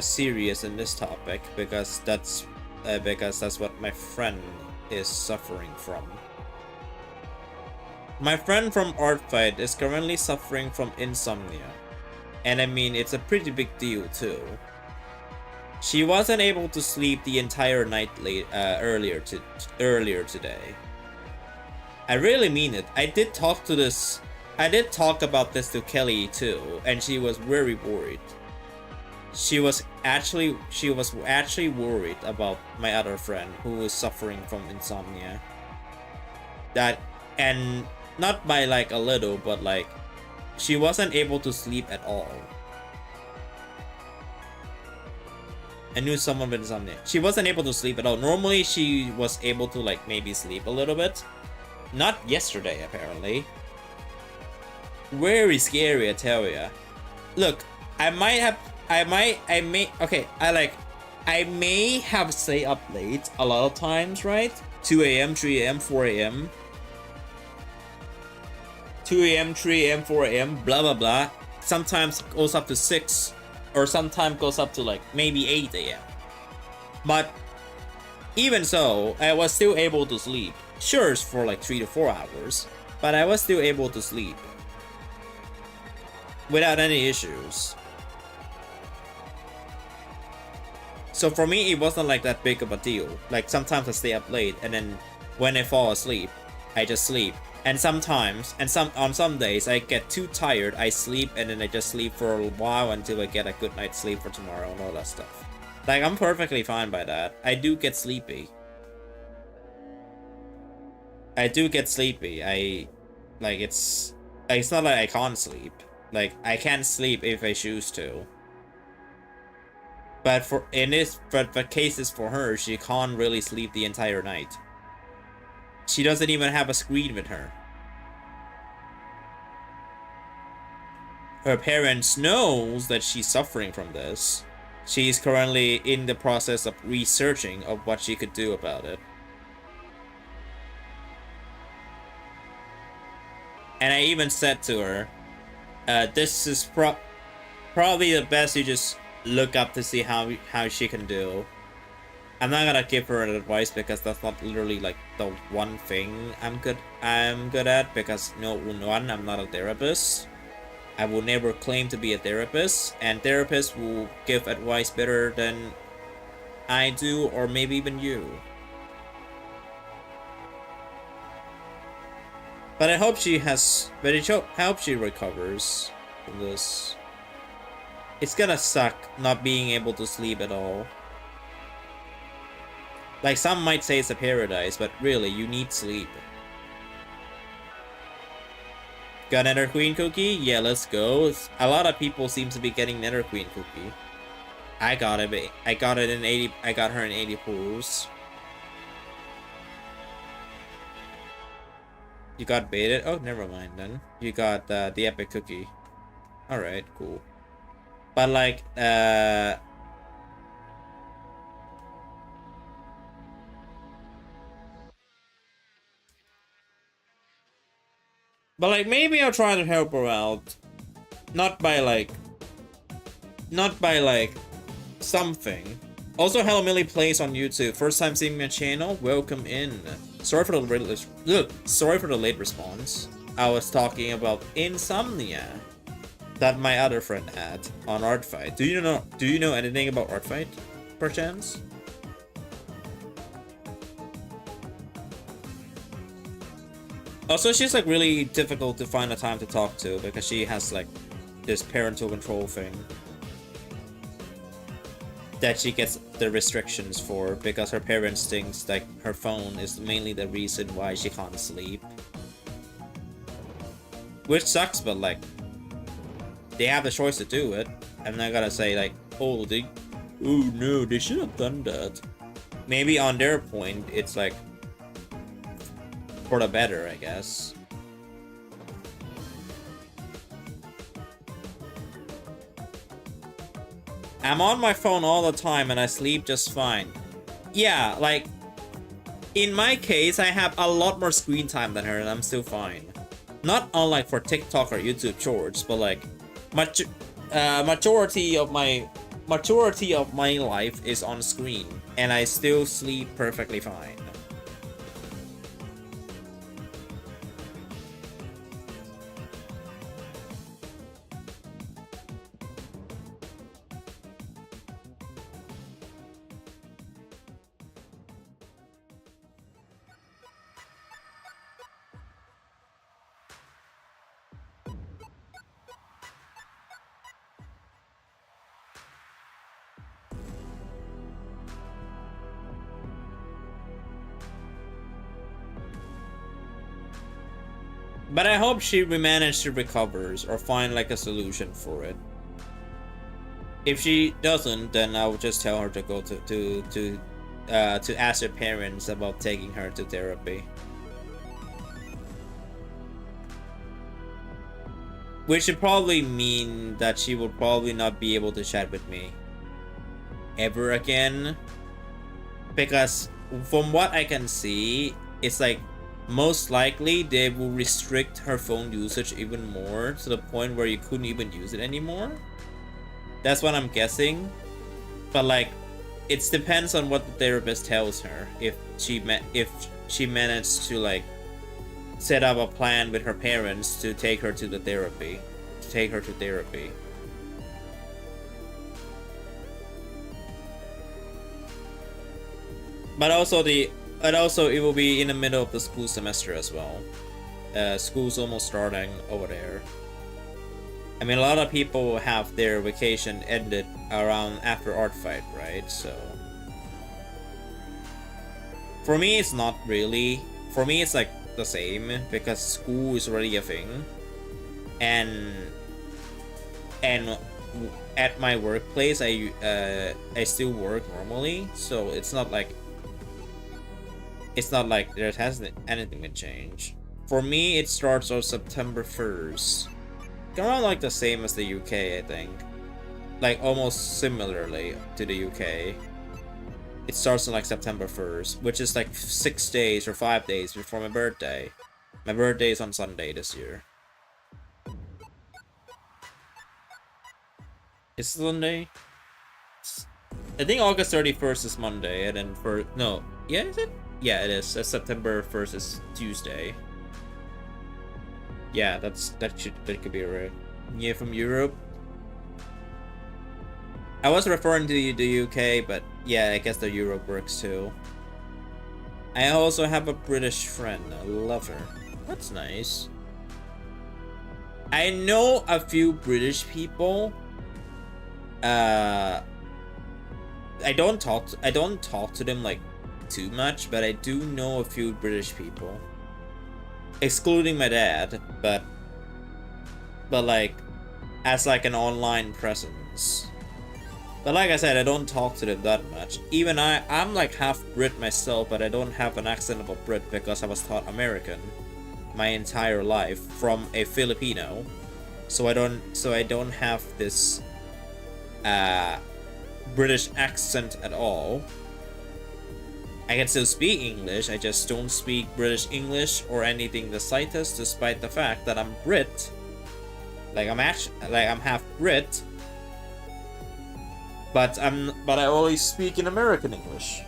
serious in this topic because that's what my friend is suffering from. My friend from Artfight is currently suffering from insomnia. And I mean, it's a pretty big deal too. She wasn't able to sleep the entire night earlier today. I really mean it. I did talk about this to Kelly too, and she was very worried. She was actually worried about my other friend who was suffering from insomnia. And not by like a little, but like she wasn't able to sleep at all. I knew someone with insomnia. She wasn't able to sleep at all. Normally she was able to like maybe sleep a little bit. Not yesterday apparently. Very scary, I tell ya. Look, I may have stayed up late a lot of times, right? 2 a.m., 3 a.m., 4 a.m. 2 a.m., 3 a.m., 4 a.m., blah blah blah. Sometimes goes up to 6, or sometimes goes up to like maybe 8 a.m. But even so, I was still able to sleep. Sure, it's for like 3 to 4 hours, but I was still able to sleep without any issues. So for me, it wasn't like that big of a deal. Like sometimes I stay up late, and then when I fall asleep, I just sleep. And sometimes, on some days, I get too tired, I sleep, and then I just sleep for a while until I get a good night's sleep for tomorrow and all that stuff. Like, I'm perfectly fine by that. I do get sleepy. It's not like I can't sleep. Like, I can sleep if I choose to. But for cases for her, she can't really sleep the entire night. She doesn't even have a screen with her. Her parents knows that she's suffering from this. She's currently in the process of researching of what she could do about it. And I even said to her, this is probably the best you just look up to see how she can do. I'm not gonna give her an advice because that's not literally like the one thing I'm good at, because one, I'm not a therapist. I will never claim to be a therapist, and therapists will give advice better than I do, or maybe even you. But I hope she recovers from this. It's gonna suck not being able to sleep at all. Like, some might say it's a paradise, but really, you need sleep. Got Nether Queen cookie? Yeah, let's go. A lot of people seem to be getting Nether Queen cookie. I got it. I got it in 80. I got her in 80 pools. You got baited? Oh, never mind then. You got the epic cookie. Alright, cool. But like, but like, maybe I'll try to help her out. Not by like something. Also, Hello Millie Plays on YouTube. First time seeing my channel? Welcome in. Sorry for the late response. I was talking about Insomnia that my other friend had on Artfight. Do you know anything about Artfight, perchance? Also, she's like really difficult to find a time to talk to because she has like this parental control thing that she gets the restrictions for because her parents thinks like her phone is mainly the reason why she can't sleep. Which sucks, but like, they have the choice to do it. I'm not gonna say like, oh no, they should have done that. Maybe on their point, it's like for the better, I guess. I'm on my phone all the time and I sleep just fine. Yeah, like, in my case, I have a lot more screen time than her and I'm still fine. Not unlike for TikTok or YouTube shorts, but like, majority of my life is on screen and I still sleep perfectly fine. But I hope she manages to recover or find like a solution for it. If she doesn't, then I will just tell her to go to ask her parents about taking her to therapy. Which would probably mean that she will probably not be able to chat with me ever again. Because from what I can see, it's like most likely they will restrict her phone usage even more to the point where you couldn't even use it anymore. That's what I'm guessing. But like, it depends on what the therapist tells her. If she managed to like set up a plan with her parents to take her to therapy. But also it will be in the middle of the school semester as well. School's almost starting over there. I mean, a lot of people have their vacation ended around after Artfight, right? So for me, it's not really. For me, it's like the same because school is already a thing, and at my workplace, I still work normally, so it's not like there hasn't anything to change. For me, it starts on September 1st. Around like the same as the UK, I think. Like almost similarly to the UK. It starts on like September 1st, which is like 6 days or 5 days before my birthday. My birthday is on Sunday this year. Is it Sunday? I think August 31st is Monday, and then yeah, is it? Yeah, it is. September 1st is Tuesday. Yeah, that could be right. Yeah, from Europe. I was referring to the UK, but yeah, I guess the Europe works too. I also have a British friend. I love her. That's nice. I know a few British people. I don't talk to them like too much, but I do know a few British people. Excluding my dad, but like, as like an online presence. But like I said, I don't talk to them that much. Even I'm like half Brit myself, but I don't have an accent of a Brit because I was taught American my entire life from a Filipino. So I don't have this British accent at all. I can still speak English, I just don't speak British English or anything the slightest, despite the fact that I'm Brit. Like I'm half Brit, but I always speak in American English.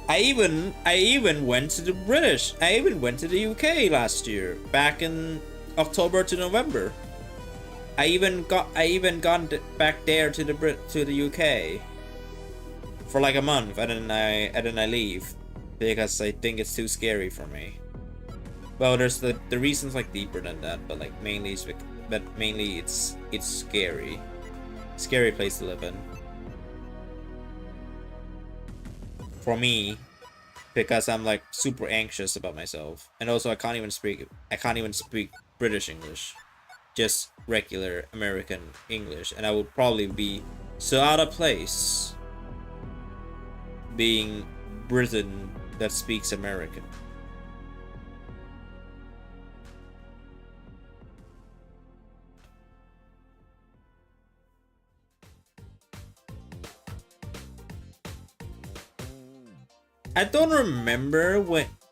I even went to the British. I even went to the UK last year, back in October to November. I even gone back there to the UK for like a month, and then I leave because I think it's too scary for me. Well, there's the reasons like deeper than that, but like mainly it's scary place to live in for me, because I'm like super anxious about myself, and also I can't even speak British English, just regular American English, and I would probably be so out of place being Britain that speaks American. I don't remember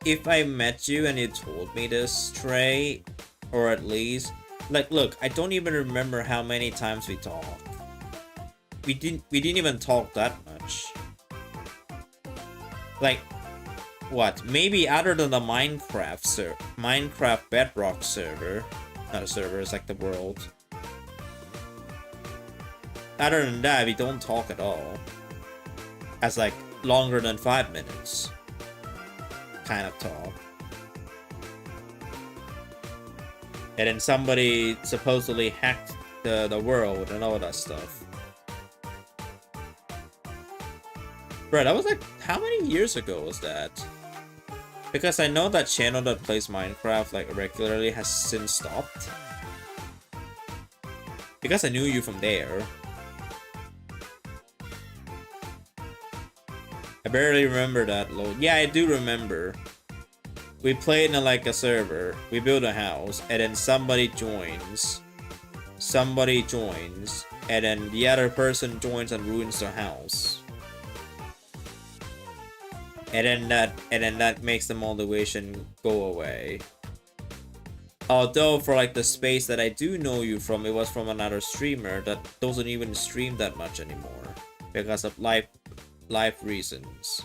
if I met you and you told me this, Trey, or at least like, look, I don't even remember how many times we talked. We didn't even talk that much. Like, what? Maybe other than the Minecraft Bedrock server, not a server, it's like the world. Other than that, we don't talk at all. As like longer than 5 minutes kind of talk. And then somebody supposedly hacked the world and all that stuff. Bro, that was like, how many years ago was that? Because I know that channel that plays Minecraft like regularly has since stopped. Because I knew you from there. I barely remember that load. Yeah, I do remember. We played in like a server. We build a house, and then somebody joins. And then the other person joins and ruins the house. And then that makes the motivation go away. Although for like the space that I do know you from, it was from another streamer that doesn't even stream that much anymore because of life reasons.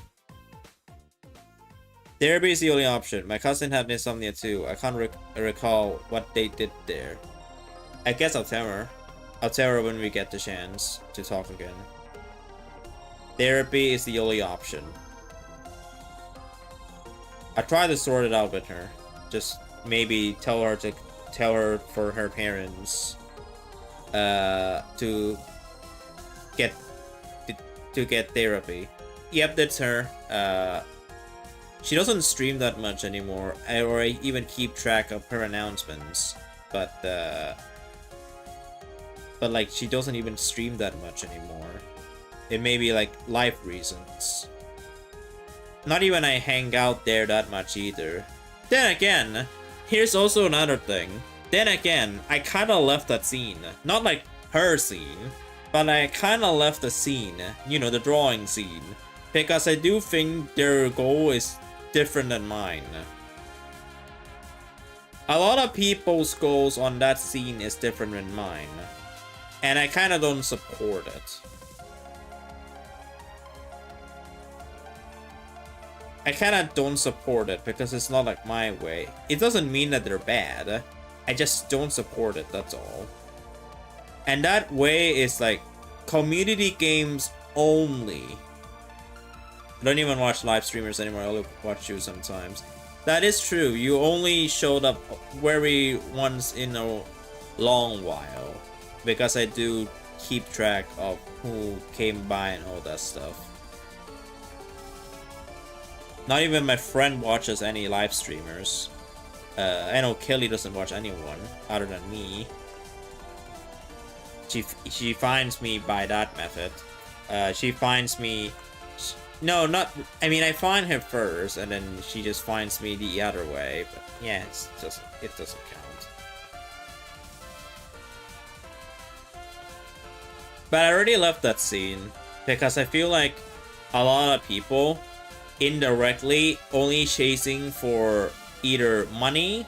Therapy is the only option. My cousin had insomnia too. I can't recall what they did there. I guess I'll tell her. I'll tell her when we get the chance to talk again. Therapy is the only option. I tried to sort it out with her. Just maybe tell her for her parents to get therapy. Yep, that's her. She doesn't stream that much anymore, or even keep track of her announcements. But like she doesn't even stream that much anymore. It may be like life reasons. Not even I hang out there that much either. Then again, here's also another thing. Then again, I kinda left that scene. Not like her scene, but I kinda left the scene. You know, the drawing scene. Because I do think their goal is different than mine. A lot of people's goals on that scene is different than mine. And I kinda don't support it. I kinda don't support it because it's not like my way. It doesn't mean that they're bad. I just don't support it, that's all. And that way is like community games only. I don't even watch live streamers anymore, I only watch you sometimes. That is true, you only showed up very once in a long while. Because I do keep track of who came by and all that stuff. Not even my friend watches any live streamers. I know Kelly doesn't watch anyone other than me. She finds me by that method. She finds me. No, not. I mean, I find her first, and then she just finds me the other way. But yeah, it doesn't count. But I already left that scene because I feel like a lot of people indirectly only chasing for either money,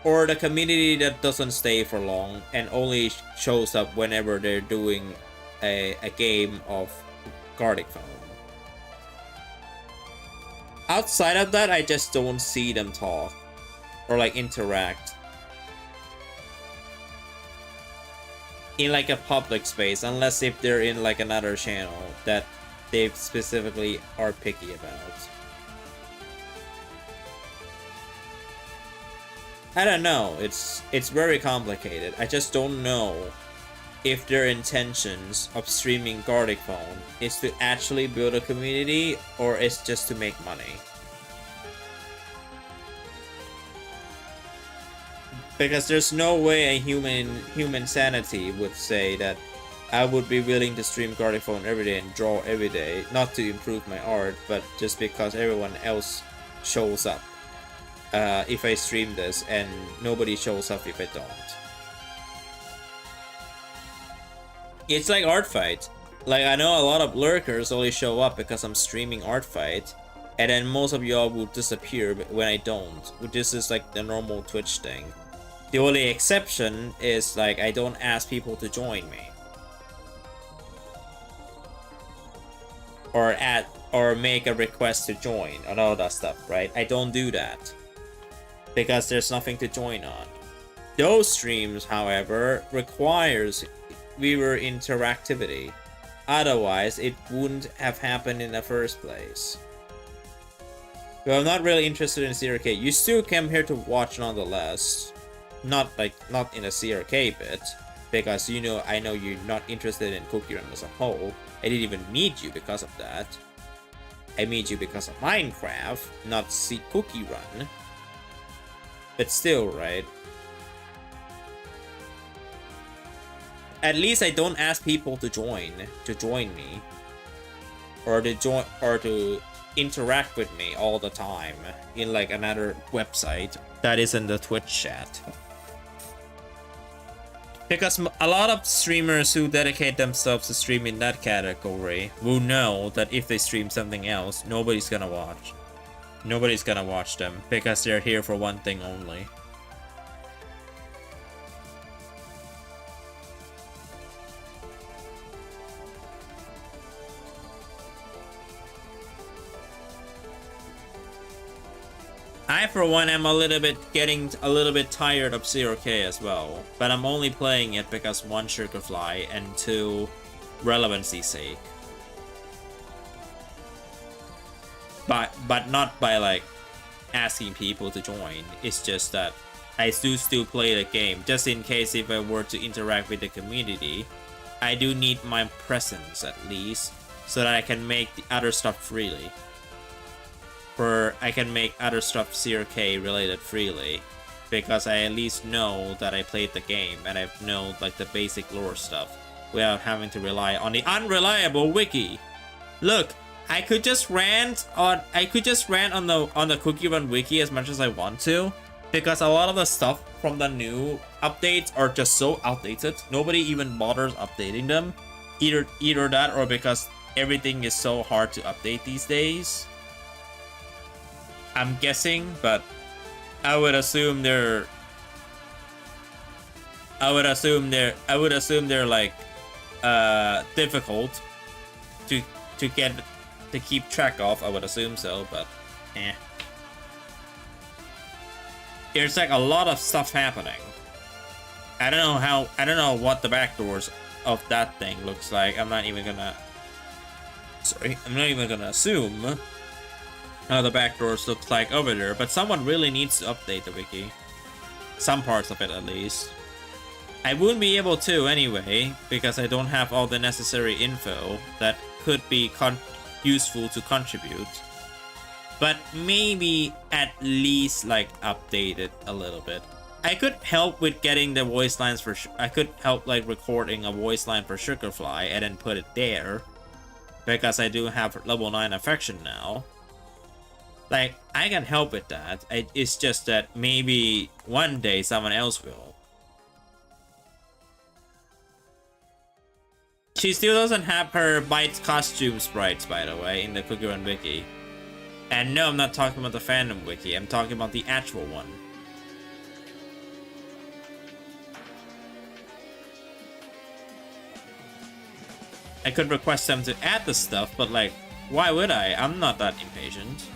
or the community that doesn't stay for long and only shows up whenever they're doing a game of Gartic Phone. Outside of that, I just don't see them talk or like interact in like a public space, unless if they're in like another channel that they specifically are picky about. I don't know, it's very complicated. I just don't know if their intentions of streaming Gartic Phone is to actually build a community or it's just to make money. Because there's no way a human sanity would say that I would be willing to stream Gartic Phone every day and draw every day, not to improve my art, but just because everyone else shows up. If I stream this and nobody shows up if I don't. It's like art fight. Like, I know a lot of lurkers only show up because I'm streaming art fight, and then most of y'all will disappear when I don't. This is like the normal Twitch thing. The only exception is like I don't ask people to join me. Or make a request to join and all that stuff, right? I don't do that because there's nothing to join on. Those streams, however, requires viewer interactivity. Otherwise, it wouldn't have happened in the first place. But I'm not really interested in CRK. You still came here to watch nonetheless. Not in a CRK bit, because I know you're not interested in Cookie Run as a whole. I didn't even meet you because of that. I meet you because of Minecraft, not Cookie Run. But still, right? At least I don't ask people to join me, or to interact with me all the time in like another website that isn't the Twitch chat. Because a lot of streamers who dedicate themselves to streaming that category will know that if they stream something else, nobody's gonna watch. Nobody's gonna watch them because they're here for one thing only. I, for one, am getting a little bit tired of CRK as well, but I'm only playing it because one, Sugarfly, and two, relevancy's sake. But not by like asking people to join. It's just that I do still play the game, just in case if I were to interact with the community. I do need my presence at least, so that I can make the other stuff freely. I can make other stuff CRK related freely, because I at least know that I played the game and I know like the basic lore stuff without having to rely on the unreliable wiki. Look, I could just rant on the Cookie Run wiki as much as I want to, because a lot of the stuff from the new updates are just so outdated. Nobody even bothers updating them. Either that or because everything is so hard to update these days. I'm guessing, but I would assume they're like difficult to keep track of. I would assume so, but there's like a lot of stuff happening. I don't know what the backdoors of that thing looks like. I'm not even gonna assume how the backdoors look like over there, but someone really needs to update the wiki. Some parts of it at least. I wouldn't be able to anyway, because I don't have all the necessary info that could be useful to contribute. But maybe at least like update it a little bit. I could help with getting the voice lines for I could help like recording a voice line for Sugarfly and then put it there, because I do have level 9 affection now. Like, I can help with that. It's just that maybe one day someone else will. She still doesn't have her Bite costume sprites, by the way, in the Cookie Run Wiki. And no, I'm not talking about the fandom wiki, I'm talking about the actual one. I could request them to add the stuff, but like, why would I? I'm not that impatient.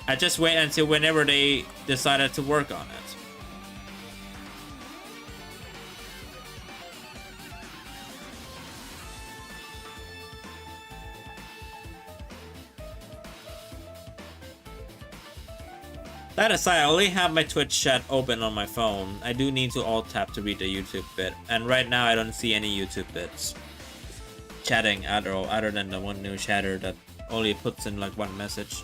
I just wait until whenever they decided to work on it. That aside, I only have my Twitch chat open on my phone. I do need to alt-tab to read the YouTube bit, and right now I don't see any YouTube bits chatting at all, other than the one new chatter that only puts in like one message.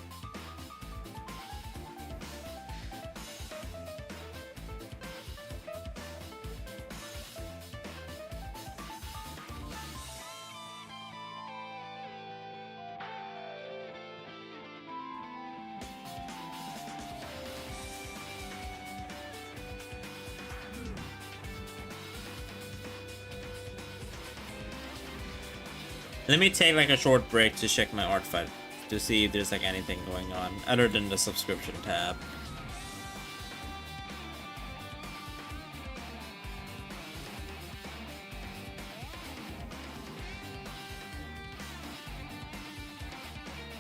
Let me take like a short break to check my art file to see if there's like anything going on other than the subscription tab.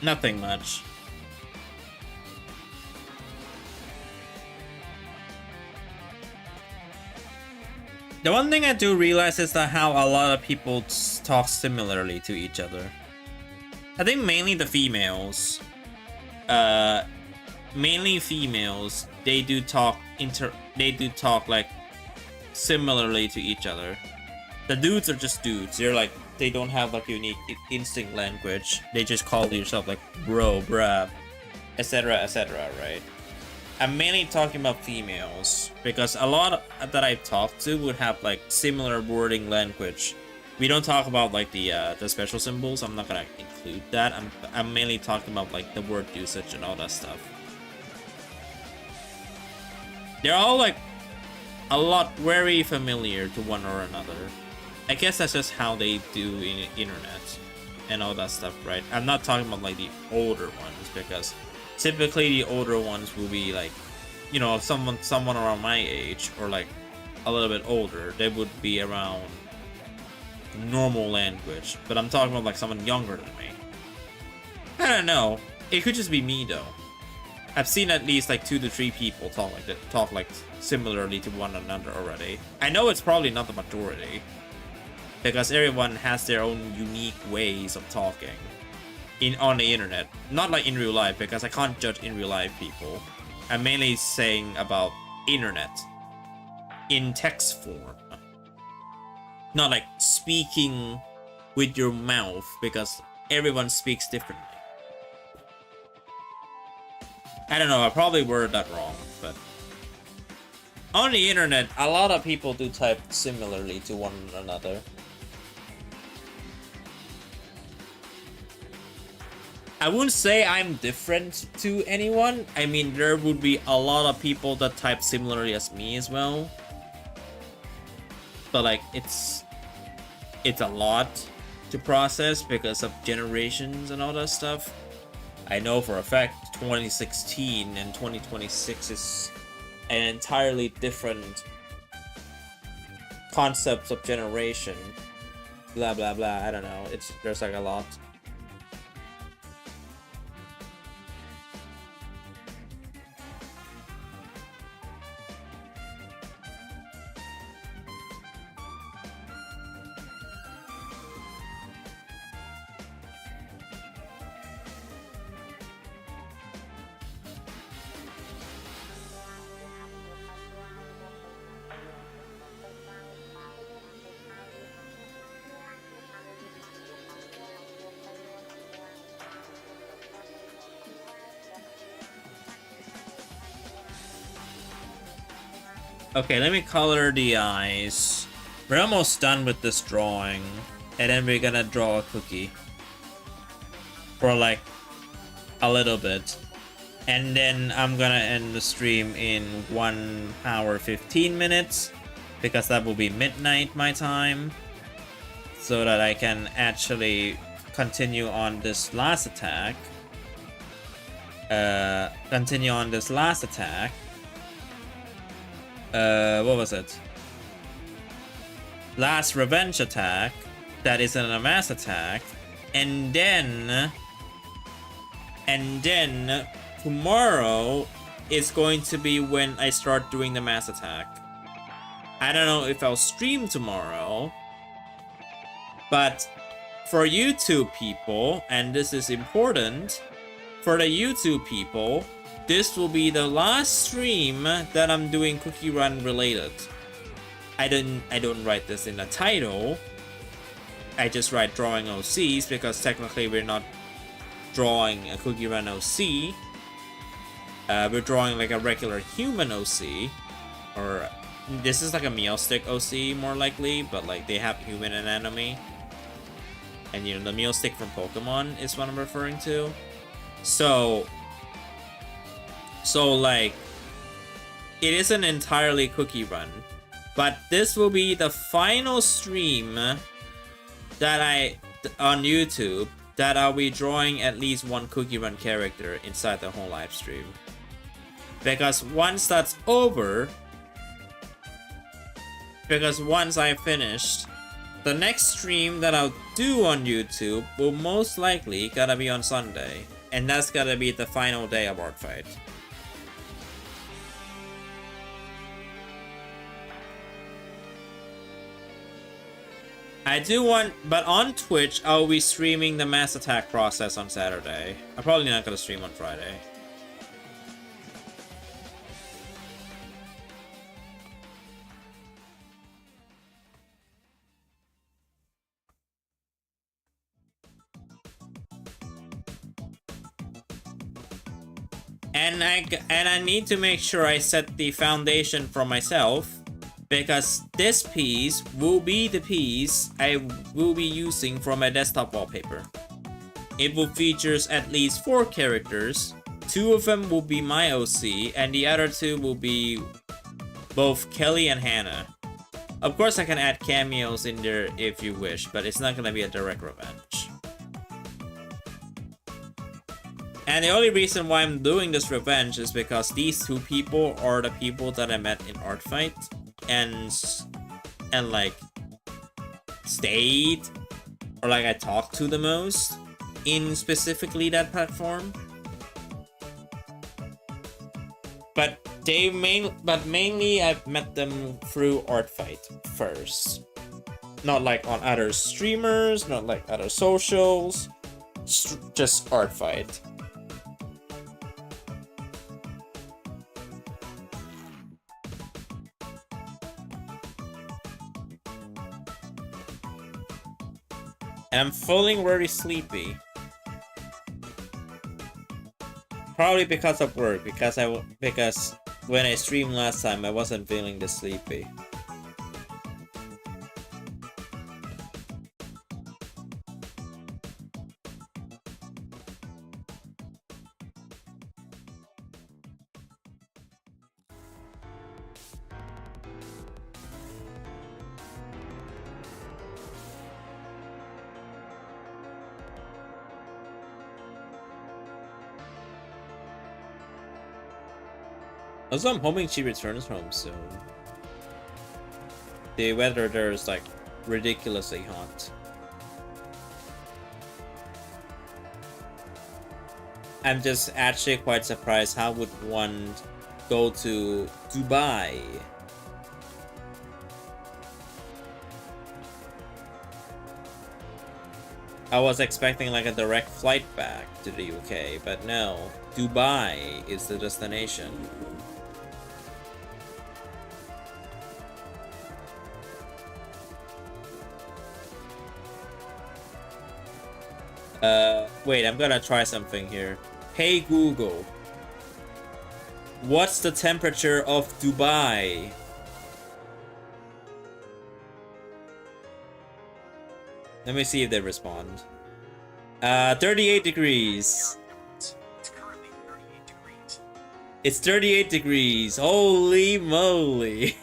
Nothing much. The one thing I do realize is that how a lot of people talk similarly to each other. I think mainly the females. Mainly females. They do talk like similarly to each other. The dudes are just dudes. They're like, they don't have like unique instinct language. They just call yourself like bro, bruh, etc., right? I'm mainly talking about females, because a lot that I've talked to would have like similar wording language. We don't talk about like the special symbols. I'm not gonna include that. I'm mainly talking about like the word usage and all that stuff. They're all like a lot very familiar to one or another. I guess that's just how they do in internet and all that stuff, right? I'm not talking about like the older ones, because typically the older ones will be like, you know, someone around my age or like a little bit older. They would be around normal language, but I'm talking about like someone younger than me. I don't know. It could just be me though. I've seen at least like 2 to 3 people talk like similarly to one another already. I know it's probably not the majority, because everyone has their own unique ways of talking on the internet. Not like in real life, because I can't judge in real life people. I'm mainly saying about internet in text form, not like speaking with your mouth, because everyone speaks differently. I don't know, I probably worded that wrong, but on the internet, a lot of people do type similarly to one another. I wouldn't say I'm different to anyone. I mean, there would be a lot of people that type similarly as me as well. But like, it's a lot to process because of generations and all that stuff. I know for a fact 2016 and 2026 is an entirely different concepts of generation. Blah blah blah. I don't know. There's like a lot. Okay, let me color the eyes. We're almost done with this drawing. And then we're gonna draw a cookie. For like a little bit. And then I'm gonna end the stream in 1 hour 15 minutes. Because that will be midnight my time. So that I can actually continue on this last attack. What was it? Last revenge attack. That isn't a mass attack. And then tomorrow is going to be when I start doing the mass attack. I don't know if I'll stream tomorrow. But for YouTube people, and this is important, for the YouTube people, this will be the last stream that I'm doing Cookie Run related. I don't write this in the title. I just write drawing OCs because technically we're not drawing a Cookie Run OC. We're drawing like a regular human OC, or this is like a meal stick OC more likely, but like they have human anatomy. And you know, the meal stick from Pokemon is what I'm referring to. So like, it isn't entirely Cookie Run, but this will be the final stream that on YouTube that I'll be drawing at least one Cookie Run character inside the whole live stream. Because once that's over, once I've finished, the next stream that I'll do on YouTube will most likely gotta be on Sunday. And that's gotta be the final day of Art Fight. I do want, but on Twitch, I'll be streaming the mass attack process on Saturday. I'm probably not gonna stream on Friday. And I need to make sure I set the foundation for myself, because this piece will be the piece I will be using for my desktop wallpaper. It will feature at least 4 characters. 2 of them will be my OC, and the other 2 will be both Kelly and Hannah. Of course, I can add cameos in there if you wish, but it's not gonna be a direct revenge. And the only reason why I'm doing this revenge is because these 2 people are the people that I met in Art Fight and like stayed, or like I talked to the most in specifically that platform. But mainly I've met them through Art Fight first. Not like on other streamers, not like other socials, just Art Fight. And I'm feeling very sleepy. Probably because of work, because when I streamed last time, I wasn't feeling this sleepy. Also, I'm hoping she returns home soon. The weather there is like ridiculously hot. I'm just actually quite surprised how would one go to Dubai. I was expecting like a direct flight back to the UK, but no, Dubai is the destination. Wait, I'm gonna try something here. Hey Google, what's the temperature of Dubai? Let me see if they respond. 38 degrees. It's currently 38 degrees. It's 38 degrees. Holy moly.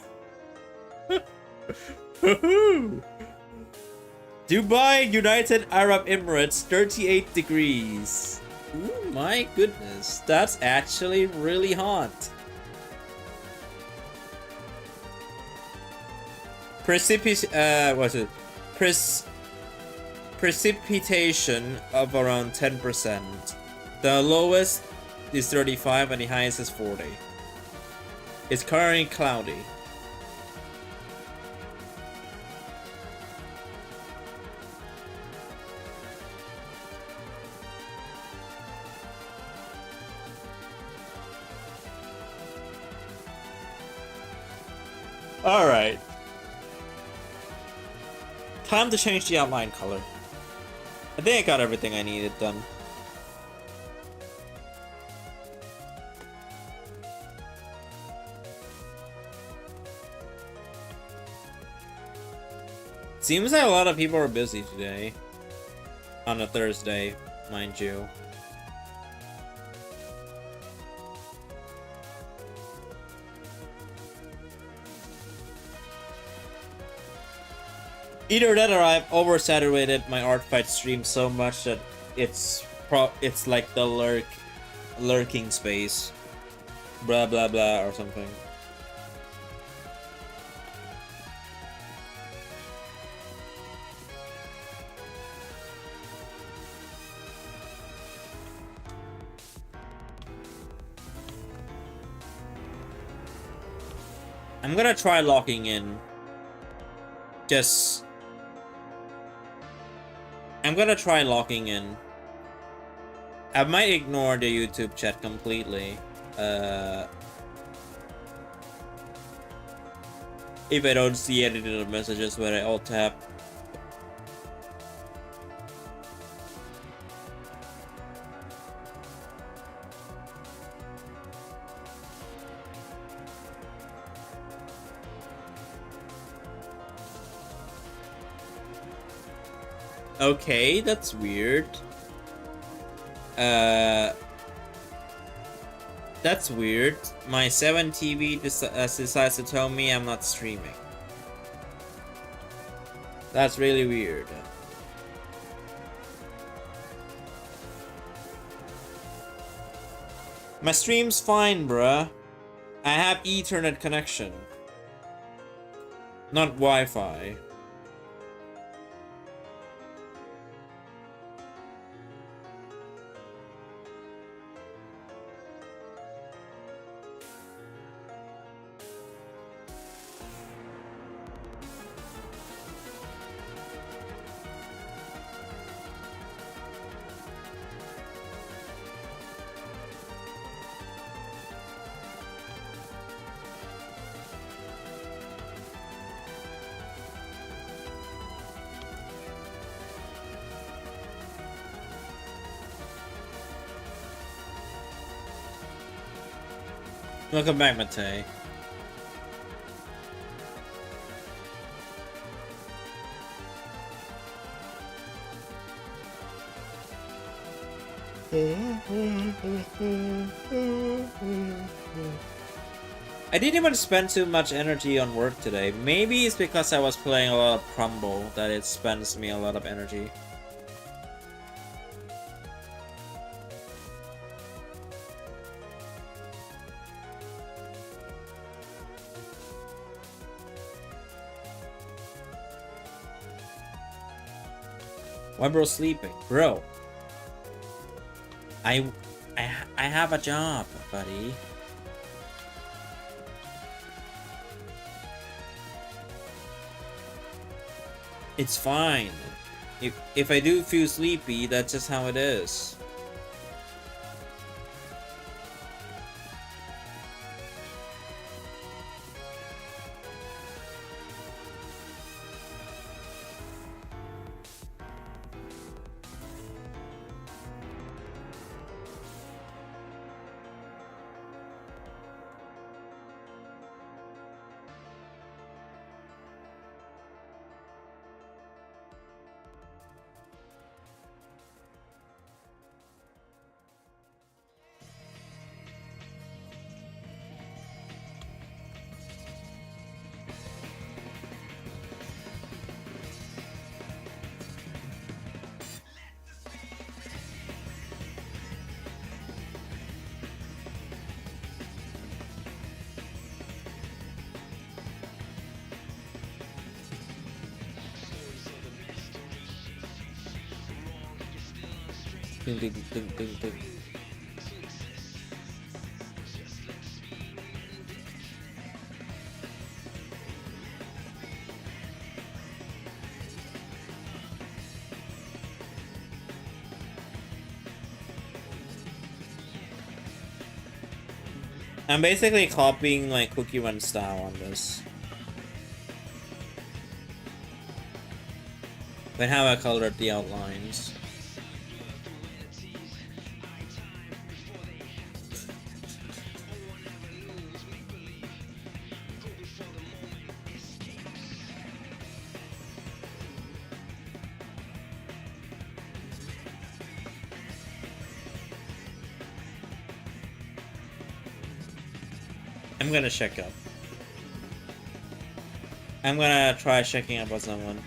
Dubai, United Arab Emirates, 38 degrees. Ooh, my goodness. That's actually really hot. Precipitation of around 10%. The lowest is 35 and the highest is 40. It's currently cloudy. All right. Time to change the outline color. I think I got everything I needed done. Seems like a lot of people are busy today. On a Thursday, mind you. Either that or I've oversaturated my art fight stream so much that it's like the lurking space. Blah blah blah or something. I'm gonna try locking in. I'm gonna try locking in. I might ignore the YouTube chat completely. If I don't see any of the messages where I alt tab. Okay, that's weird. That's weird. My 7 TV decides to tell me I'm not streaming. That's really weird. My stream's fine, bruh. I have Ethernet connection. Not Wi-Fi. Welcome back, Matei. I didn't even spend too much energy on work today. Maybe it's because I was playing a lot of Crumble that it spends me a lot of energy. Why bro sleeping? Bro. I have a job, buddy. It's fine. If I do feel sleepy, that's just how it is. Ding, ding, ding, ding, ding. I'm basically copying like Cookie Run style on this. But how I colored the outlines. I'm gonna check up. I'm gonna try checking up on someone.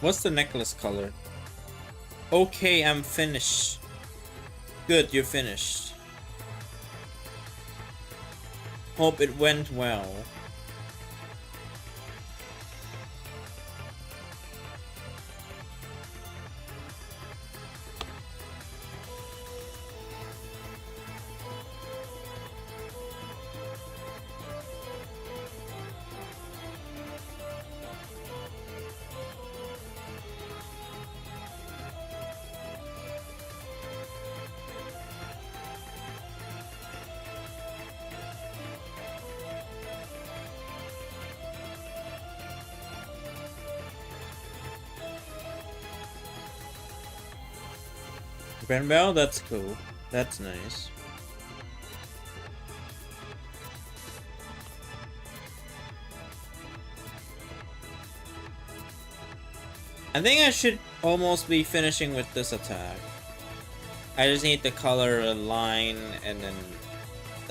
What's the necklace color? Okay, I'm finished. Good, you're finished. Hope it went well. Granville, that's cool. That's nice. I think I should almost be finishing with this attack. I just need to color a line and then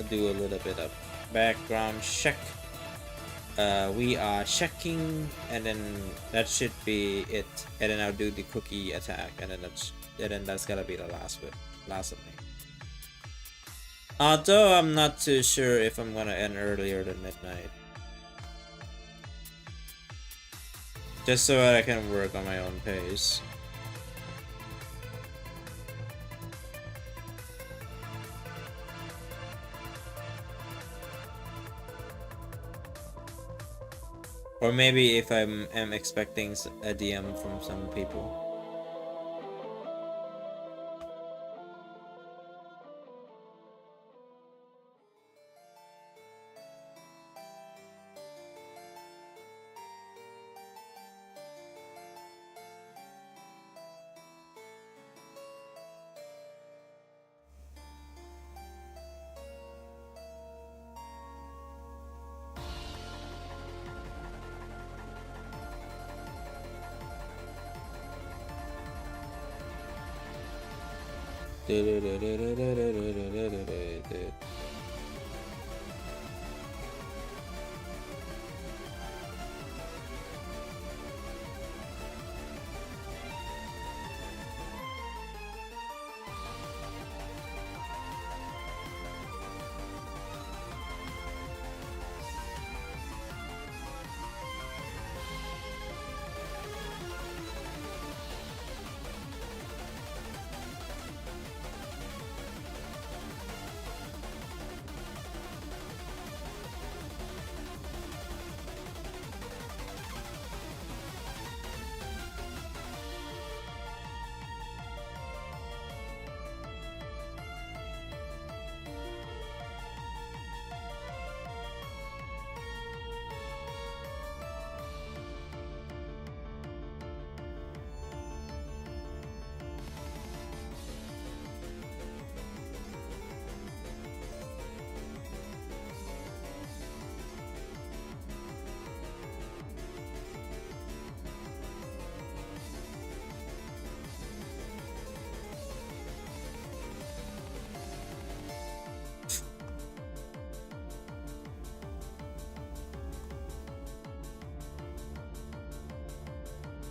do a little bit of background check. we are checking, and then that should be it. And then I'll do the cookie attack, and then that's gonna be the last of me. Although I'm not too sure if I'm gonna end earlier than midnight, just so that I can work on my own pace. Or maybe if I'm expecting a DM from some people.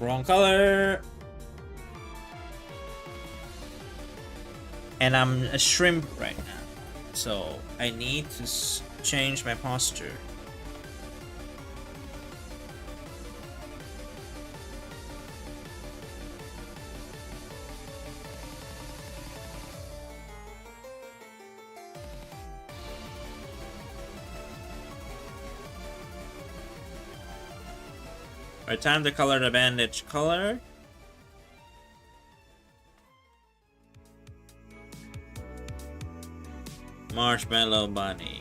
Wrong color. And I'm a shrimp right now, so I need to change my posture. Alright, time to color the bandage color. Marshmallow bunny.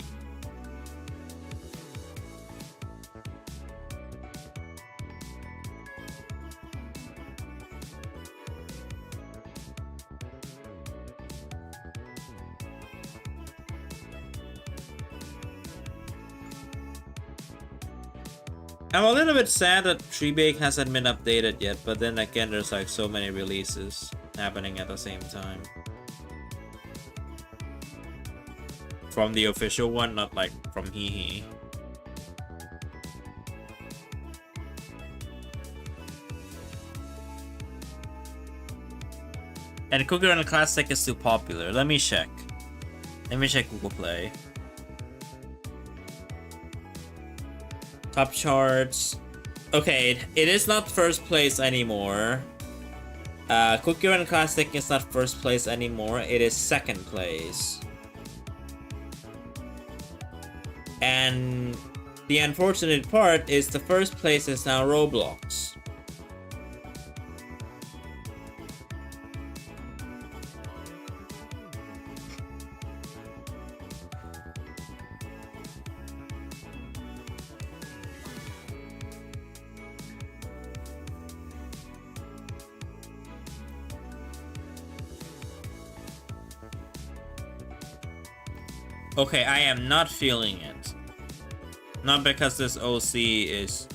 I'm a little bit sad that Tree Bake hasn't been updated yet, but then again, there's like so many releases happening at the same time. From the official one, not like from Hehe. And Cookie Run Classic is too popular. Let me check. Let me check Google Play. Top charts. Okay, it is not first place anymore. Cookie Run Classic is not first place anymore. It is second place. And the unfortunate part is the first place is now Roblox. Okay, I am not feeling it. Not because this OC is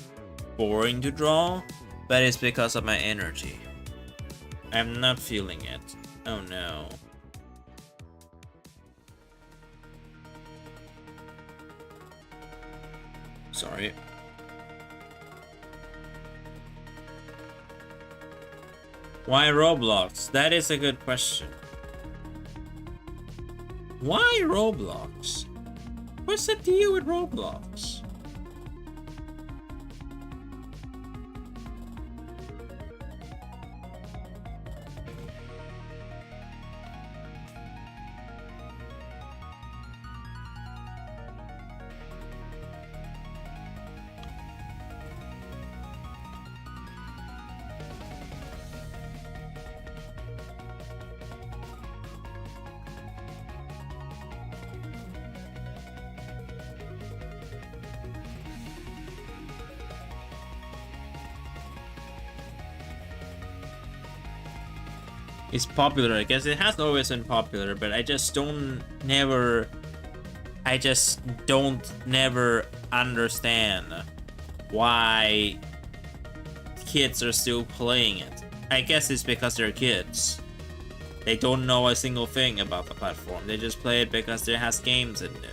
boring to draw, but it's because of my energy. I'm not feeling it. Oh no. Sorry. Why Roblox? That is a good question. Why Roblox? What's the deal with Roblox? It's popular, I guess. It has always been popular, but I just don't never understand why kids are still playing it. I guess it's because they're kids. They don't know a single thing about the platform. They just play it because there has games in there.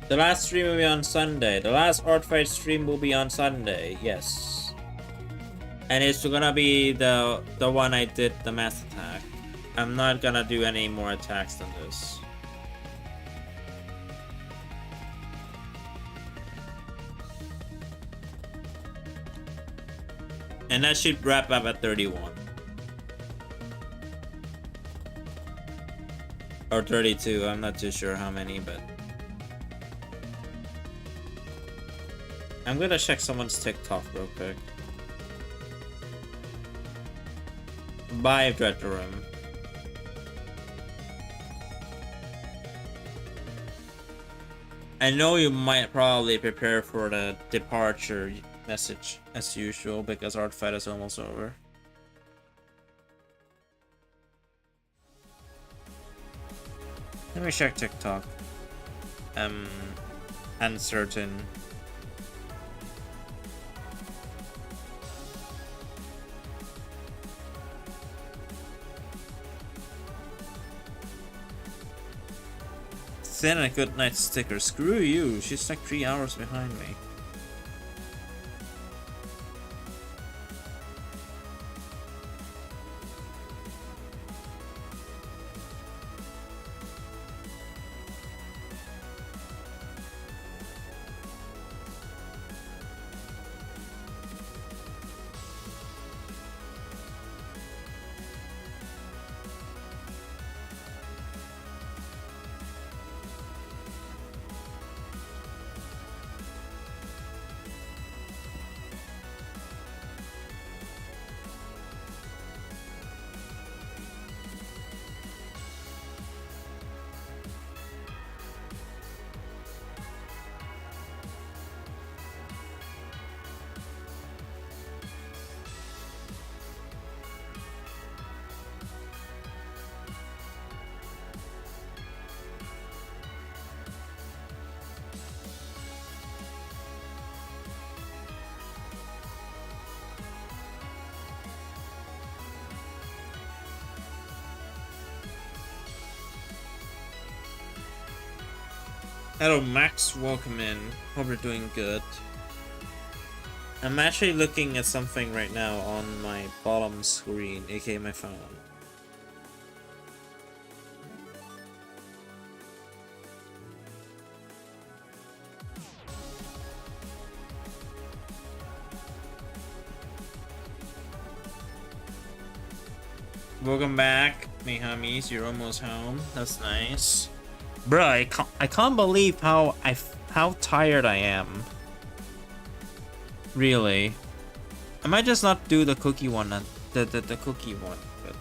The last stream will be on Sunday. The last art fight stream will be on Sunday. Yes. And it's gonna be the one I did the mass attack. I'm not gonna do any more attacks than this. And that should wrap up at 31. Or 32, I'm not too sure how many, but... I'm gonna check someone's TikTok real quick. Bye, Dreadroom. I know you might probably prepare for the departure message as usual because art fight is almost over. Let me check TikTok. Uncertain. Send a good night sticker. Screw you, she's like 3 hours behind me. Hello Max, welcome in. Hope you're doing good. I'm actually looking at something right now on my bottom screen, aka my phone. Welcome back, Mihamis. You're almost home. That's nice. Bruh, I can't believe how tired I am. Really. might just not do the cookie one, the cookie one, but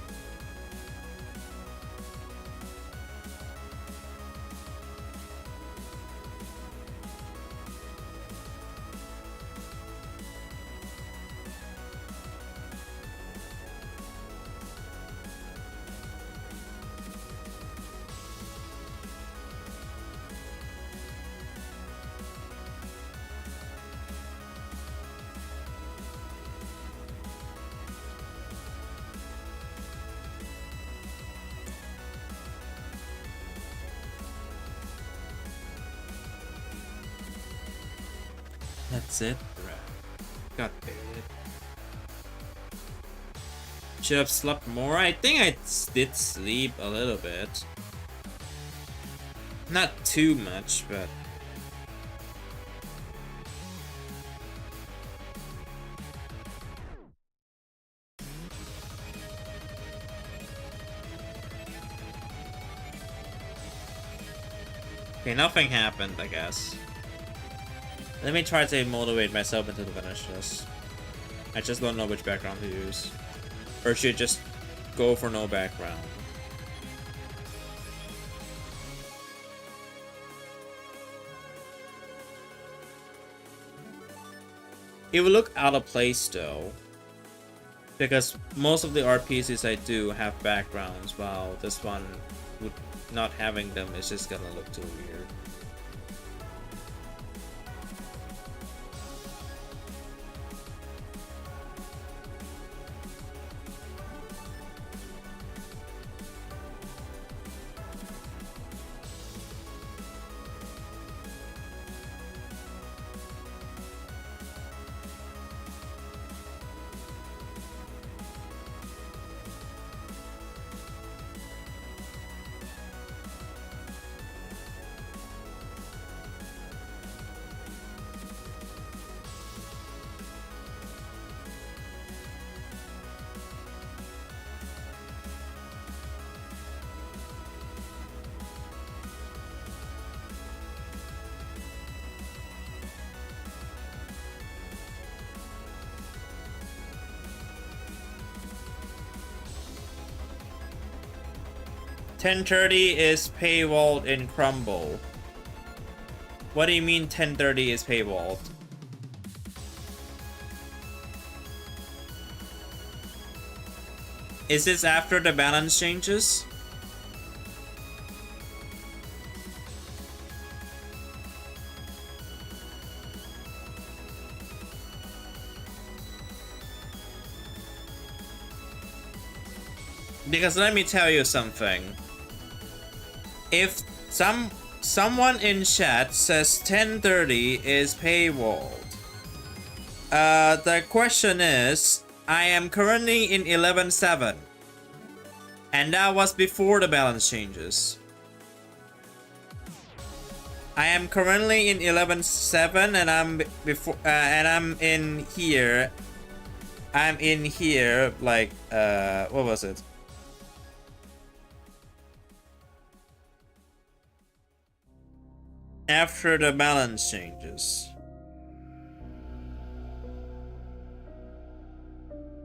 that's it. Got paid. Should have slept more. I think I did sleep a little bit. Not too much, but okay, nothing happened, I guess. Let me try to motivate myself into the finish this. I just don't know which background to use. Or should just go for no background. It would look out of place though. Because most of the art pieces I do have backgrounds, while this one, with not having them, is just gonna look too weird. $10.30 is paywalled in Crumble. What do you mean $10.30 is paywalled? Is this after the balance changes? Because let me tell you something. If someone in chat says 10:30 is paywalled, the question is, I am currently in 11.7, and that was before the balance changes. I am currently in 11.7, and I'm in here. I'm in here like what was it? After the balance changes.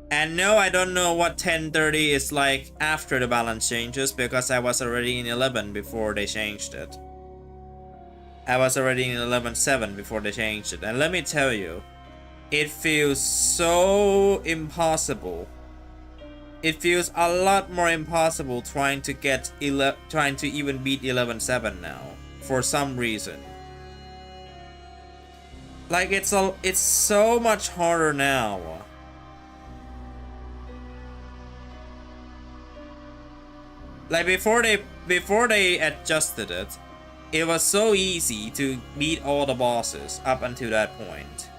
And no, I don't know what 10:30 is like after the balance changes, because I was already in 11 before they changed it. I was already in 11.7 before they changed it. And let me tell you, it feels so impossible. It feels a lot more impossible trying to even beat 11.7 now. For some reason, like it's so much harder now. Like before they adjusted it, it was so easy to beat all the bosses up until that point.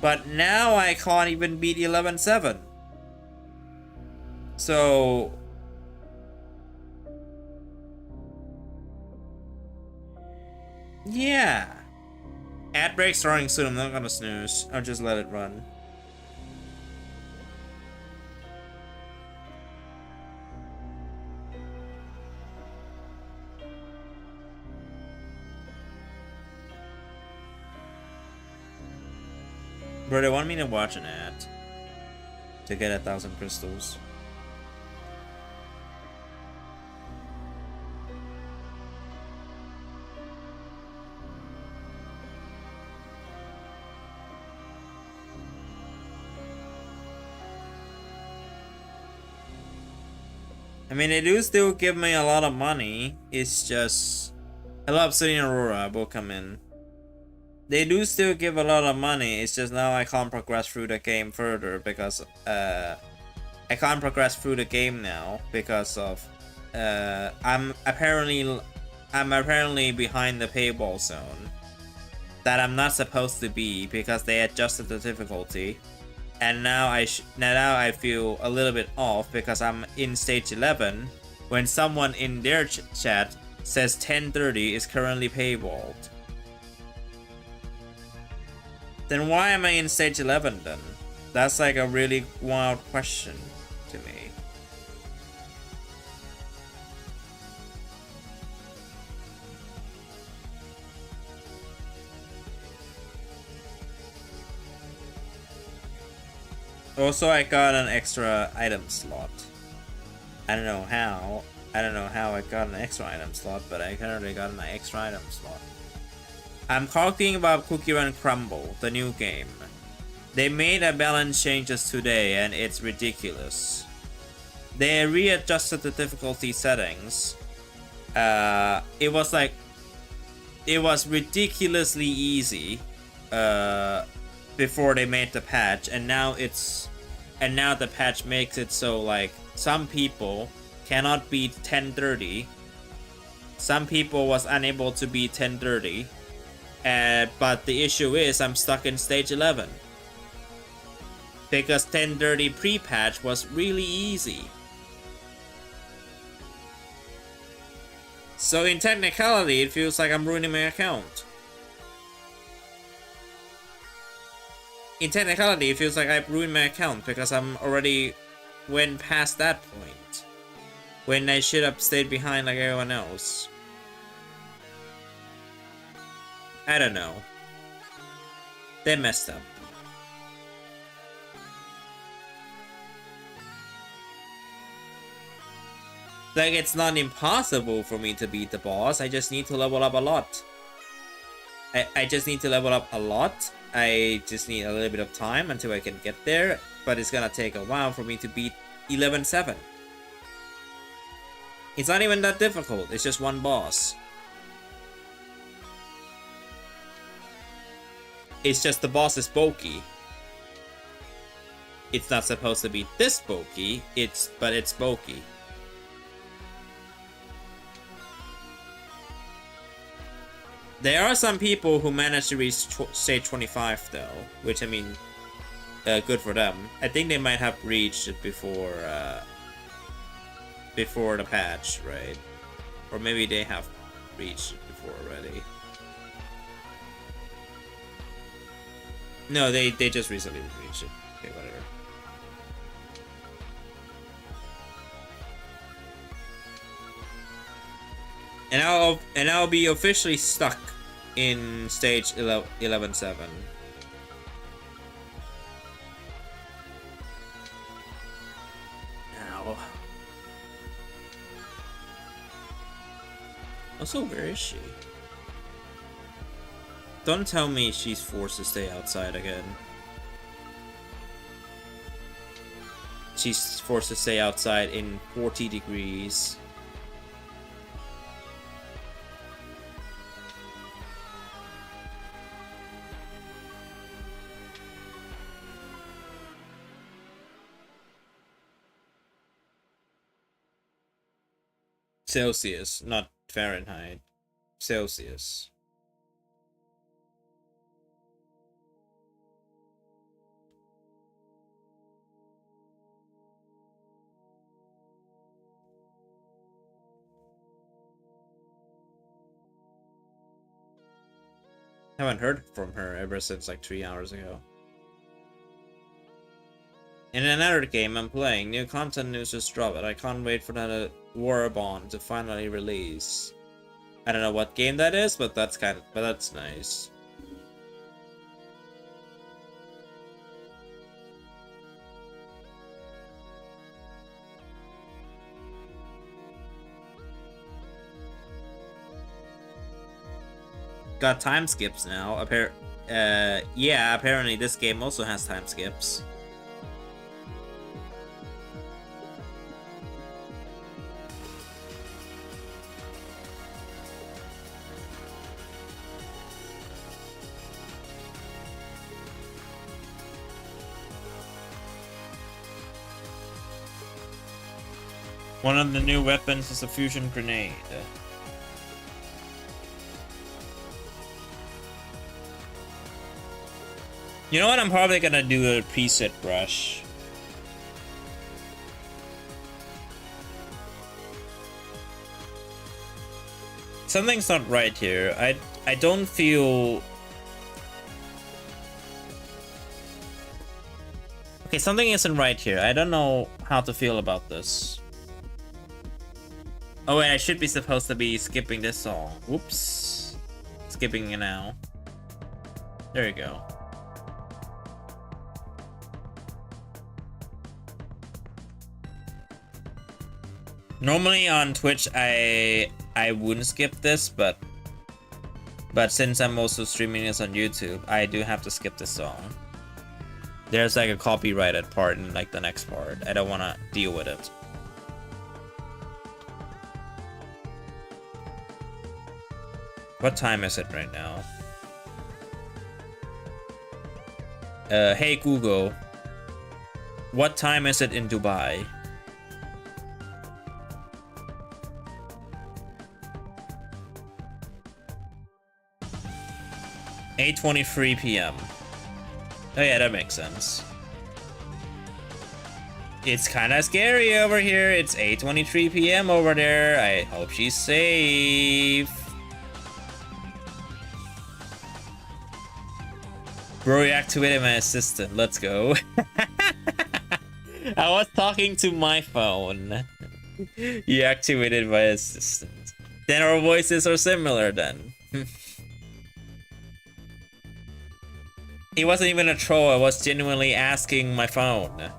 But now I can't even beat 11.7. So yeah. Ad break starting soon. I'm not gonna snooze. I'll just let it run. Bro, they want me to watch an ad. to get 1,000 crystals. I mean, they do still give me a lot of money. It's just... Hello, Obsidian Aurora will come in. They do still give a lot of money. It's just now I can't progress through the game further because... I can't progress through the game now because of... I'm apparently behind the paywall zone. That I'm not supposed to be because they adjusted the difficulty. And now I feel a little bit off because I'm in stage 11 when someone in their chat says 10:30 is currently paywalled. Then why am I in stage 11 then? That's like a really wild question to me. Also, I got an extra item slot. I don't know how. I got an extra item slot, but I currently got an extra item slot. I'm talking about Cookie Run Crumble, the new game. They made a balance changes today, and it's ridiculous. They readjusted the difficulty settings. It was ridiculously easy. Before they made the patch, and now the patch makes it so like some people cannot beat 10:30. Some people was unable to beat 10:30, but the issue is I'm stuck in stage 11 because 10:30 pre-patch was really easy. So in technicality, it feels like I'm ruining my account. In technicality, it feels like I've ruined my account because I'm already went past that point. When I should have stayed behind like everyone else. I don't know. They messed up. Like, it's not impossible for me to beat the boss, I just need to level up a lot. I just need to level up a lot. I just need a little bit of time until I can get there, but it's gonna take a while for me to beat 11-7. It's not even that difficult, it's just one boss. It's just the boss is bulky. It's not supposed to be this bulky, but it's bulky. There are some people who manage to reach stage 25 though, which I mean, good for them. I think they might have reached it before the patch, right? Or maybe they have reached it before already. No, they just recently reached it. Okay, whatever. And I'll be officially stuck in stage 11-7. Ow. Also, where is she? Don't tell me she's forced to stay outside again. She's forced to stay outside in 40 degrees. Celsius, not Fahrenheit. Celsius. Haven't heard from her ever since like 3 hours ago. In another game I'm playing, new content news just dropped and I can't wait for that Warbond to finally release. I don't know what game that is, but that's nice. got time skips now. Yeah, apparently this game also has time skips. One of the new weapons is a fusion grenade. You know what? I'm probably gonna do a preset brush. Something's not right here. I don't feel... Okay, something isn't right here. I don't know how to feel about this. Oh wait, I should be supposed to be skipping this song. Whoops. Skipping it now. There you go. Normally on Twitch I wouldn't skip this, but since I'm also streaming this on YouTube, I do have to skip this song. There's like a copyrighted part in like the next part. I don't want to deal with it. What time is it right now? Hey Google, what time is it in Dubai? (8:23 p.m.) Oh yeah, that makes sense. It's kind of scary over here. It's 8:23 p.m. over there. I hope she's safe. Bro, you activated my assistant. Let's go. I was talking to my phone. You activated my assistant. Then our voices are similar then. It wasn't even a troll. I was genuinely asking my phone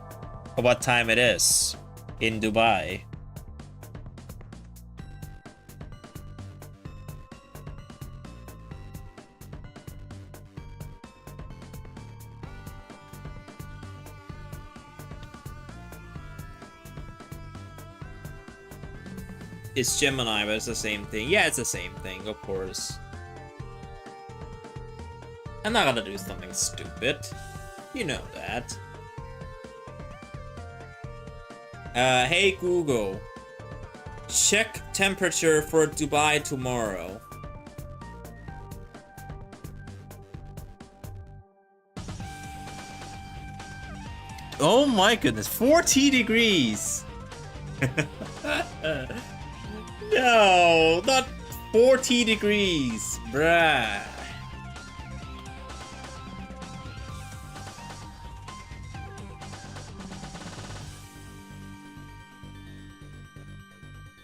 what time it is in Dubai. It's Gemini, but it's the same thing. Yeah, it's the same thing, of course. I'm not gonna do something stupid. You know that. Hey Google. Check temperature for Dubai tomorrow. Oh my goodness, 40 degrees! No, not 40 degrees, bruh.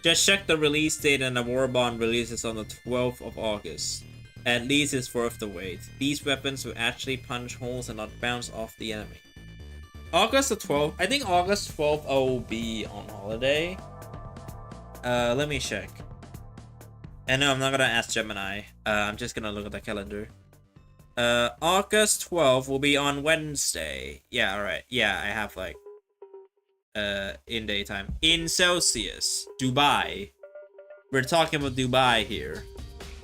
Just check the release date, and the war bond releases on the 12th of August. At least it's worth the wait. These weapons will actually punch holes and not bounce off the enemy. August the 12th. I think August 12th I will be on holiday. Let me check. And no, I'm not gonna ask Gemini. I'm just gonna look at the calendar. August 12th will be on Wednesday. Yeah, alright. Yeah, I have like in daytime. In Celsius, Dubai. We're talking about Dubai here.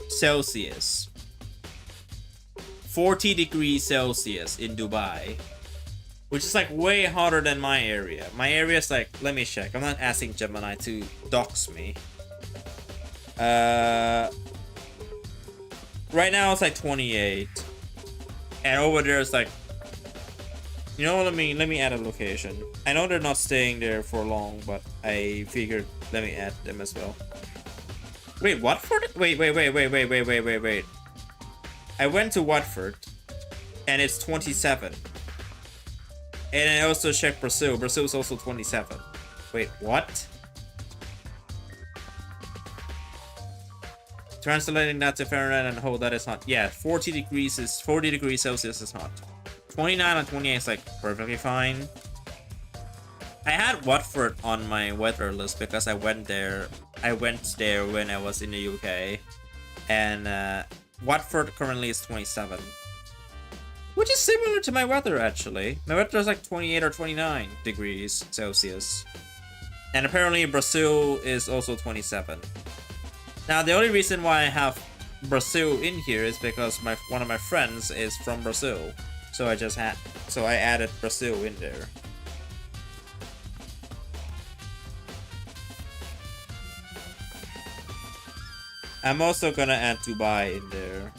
Celsius. 40 degrees Celsius in Dubai. Which is like way hotter than my area. My area is like, let me check. I'm not asking Gemini to dox me. Right now it's like 28. And over there it's like, you know what, let me add a location. I know they're not staying there for long, but I figured let me add them as well. Wait, Watford? Wait. I went to Watford and it's 27. And I also checked Brazil. Brazil's also 27. Wait, what? Translating that to Fahrenheit and hold that is hot. Yeah, 40 degrees Celsius is hot. 29 and 28 is like perfectly fine. I had Watford on my weather list because I went there. I went there when I was in the UK, and Watford currently is 27. Which is similar to my weather, actually. My weather is like 28 or 29 degrees Celsius. And apparently Brazil is also 27. Now, the only reason why I have Brazil in here is because one of my friends is from Brazil. So I added Brazil in there. I'm also gonna add Dubai in there.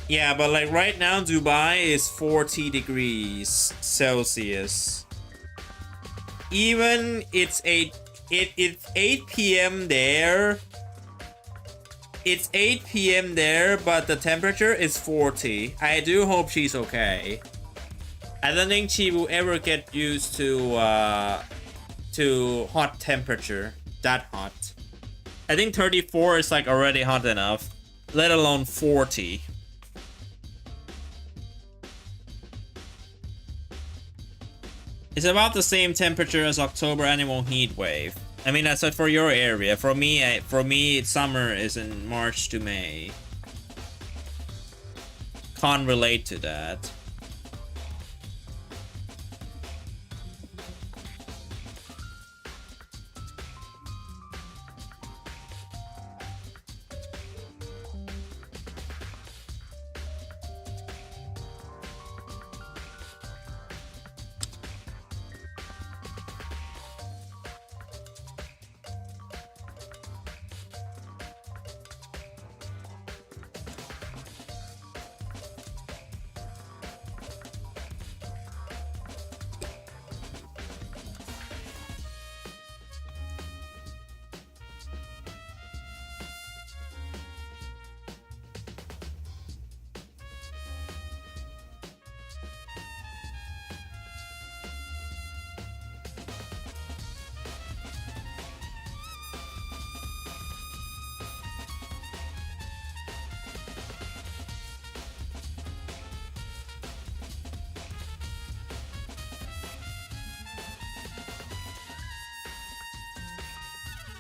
Yeah, but like right now, Dubai is 40 degrees Celsius. Even it's 8 p.m. there. It's 8 p.m. there, but the temperature is 40. I do hope she's okay. I don't think she will ever get used to hot temperature. That hot. I think 34 is like already hot enough, let alone 40. It's about the same temperature as October annual heat wave. I mean, that's for your area. For me, summer is in March to May. Can't relate to that.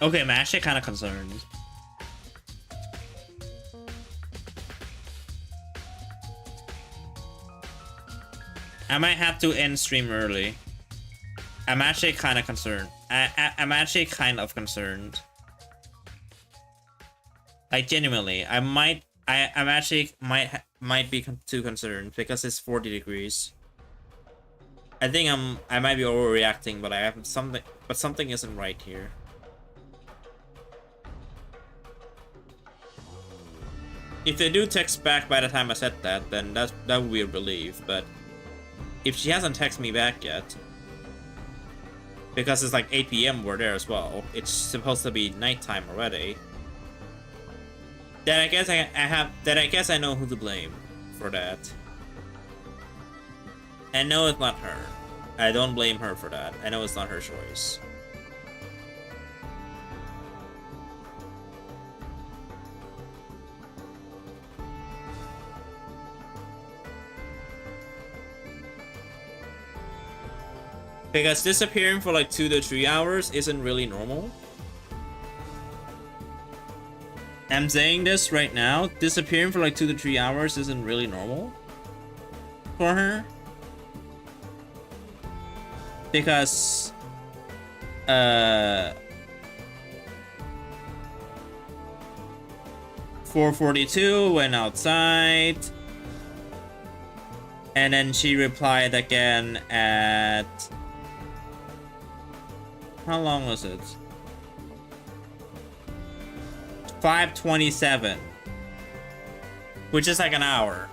Okay, I'm actually kind of concerned. I might have to end stream early. I'm actually kind of concerned. I'm actually kind of concerned. Like genuinely, I'm actually might be too concerned because it's 40 degrees. I think I might be overreacting, but something isn't right here. If they do text back by the time I said that, then that would be a relief. But if she hasn't texted me back yet, because it's like 8 p.m. we're there as well, it's supposed to be nighttime already. Then I guess I know who to blame for that. I know it's not her. I don't blame her for that. I know it's not her choice. Because disappearing for like 2 to 3 hours isn't really normal. I'm saying this right now. Disappearing for like 2 to 3 hours isn't really normal for her. Because 4:42 went outside. And then she replied again at... How long was it? 5:27. Which is like an hour.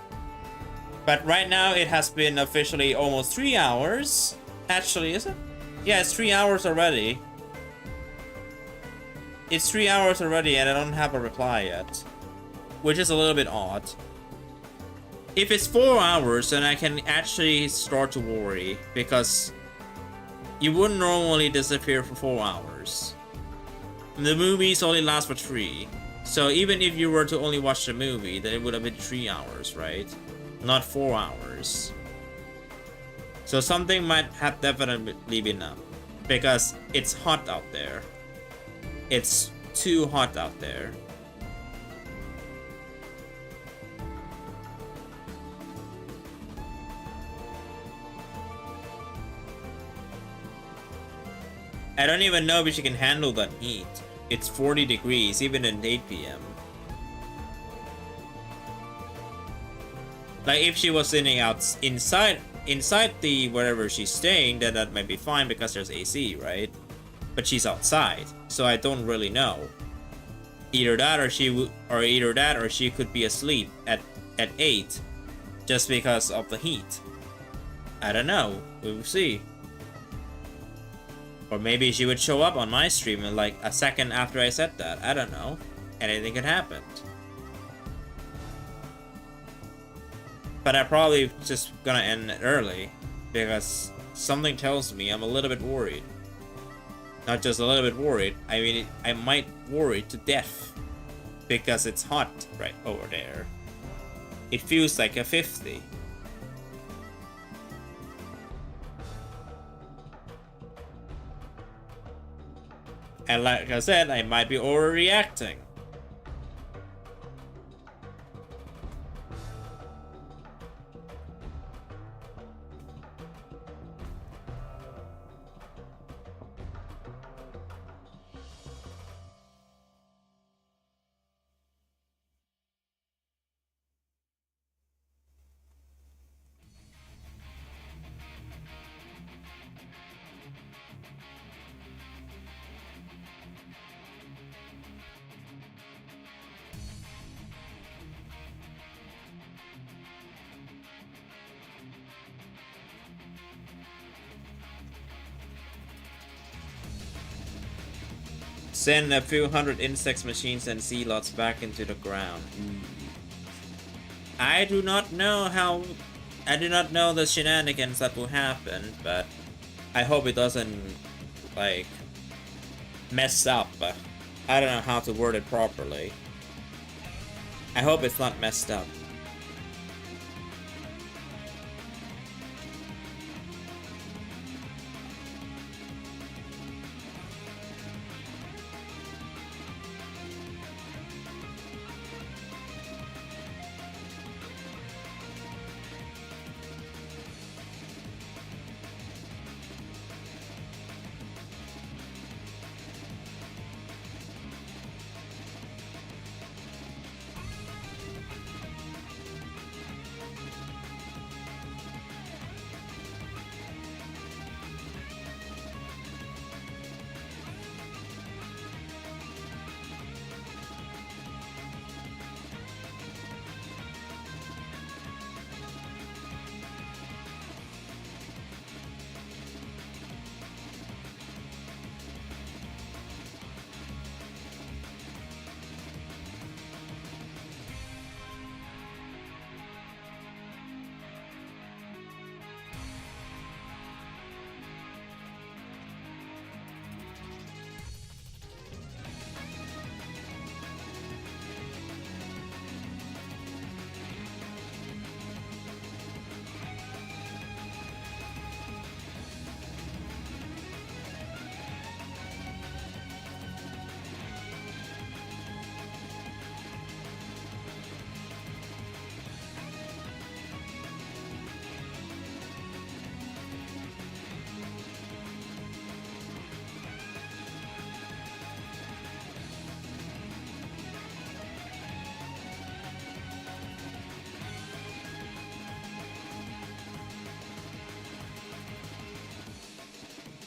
But right now it has been officially almost 3 hours. Actually, is it? Yeah, it's 3 hours already. It's 3 hours already and I don't have a reply yet. Which is a little bit odd. If it's 4 hours, then I can actually start to worry. Because you wouldn't normally disappear for 4 hours. The movies only last for 3. So even if you were to only watch the movie, then it would have been 3 hours, right? Not 4 hours. So something might have definitely been up. Because it's hot out there. It's too hot out there. I don't even know if she can handle that heat. It's 40 degrees, even at 8 p.m. Like, if she was sitting inside the wherever she's staying, then that might be fine because there's AC, right? But she's outside, so I don't really know. Either that or she could be asleep at 8 just because of the heat. I don't know. We will see. Or maybe she would show up on my stream in like a second after I said that. I don't know. Anything could happen. But I'm probably just gonna end it early because something tells me I'm a little bit worried. Not just a little bit worried, I mean, I might worry to death because it's hot right over there. It feels like a 50. And like I said, I might be overreacting. Send a few hundred insect machines and sea lots back into the ground. I do not know the shenanigans that will happen, but I hope it doesn't, like, mess up. I don't know how to word it properly. I hope it's not messed up.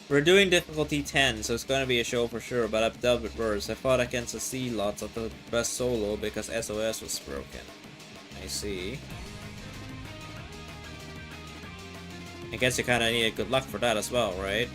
We're doing difficulty 10, so it's gonna be a show for sure, but I've dealt with worse. I fought against the sea lots of the best solo because SOS was broken. I see. I guess you kinda needed good luck for that as well, right?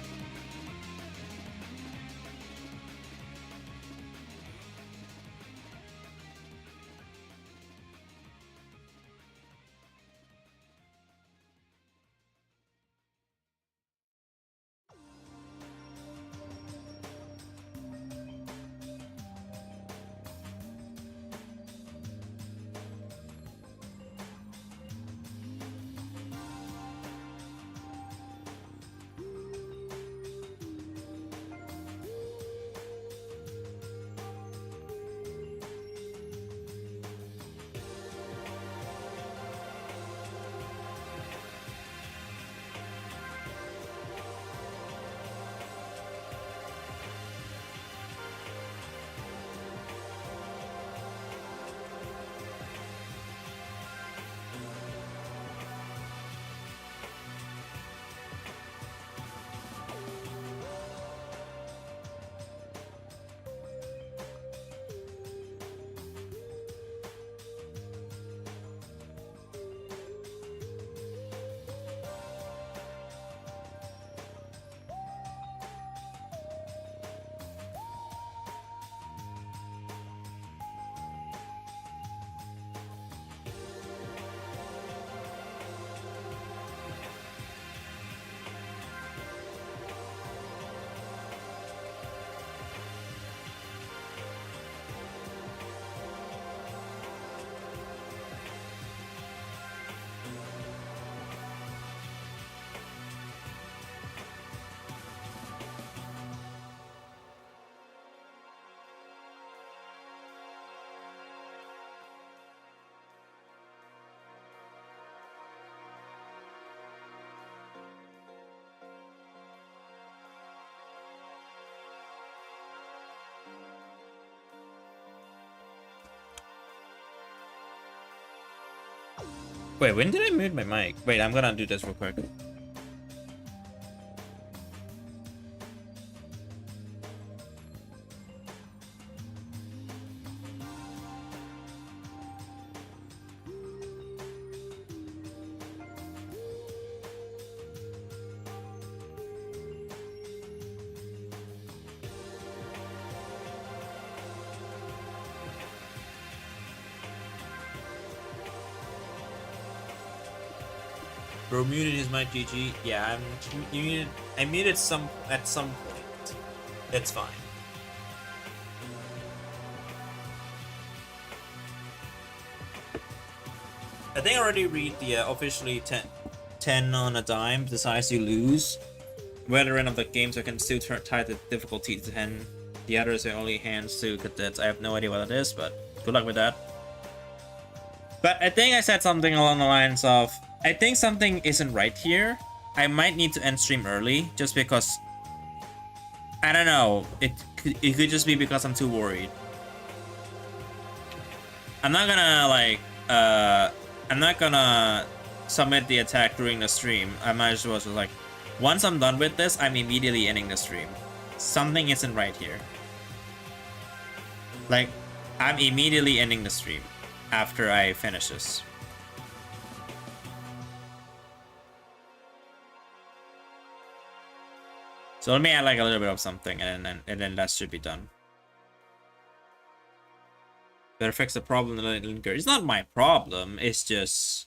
Wait, when did I mute my mic? Wait, I'm gonna do this real quick. Bro muted his mic, GG. Yeah, I muted at some point. It's fine. I think I already read the officially 10 on a dime. Decides you lose. Veteran of the games I can still tie the difficulty to 10. The others are only hands to cadets. I have no idea what it is, but good luck with that. But I think I said something along the lines of, I think something isn't right here. I might need to end stream early just because, I don't know, it could just be because I'm too worried. I'm not gonna like I'm not gonna submit the attack during the stream. I might as well just like, once I'm done with this, I'm immediately ending the stream. Something isn't right here. Like, I'm immediately ending the stream after I finish this. So let me add like a little bit of something, and then that should be done. Better fix the problem than let it linger. It's not my problem. It's just,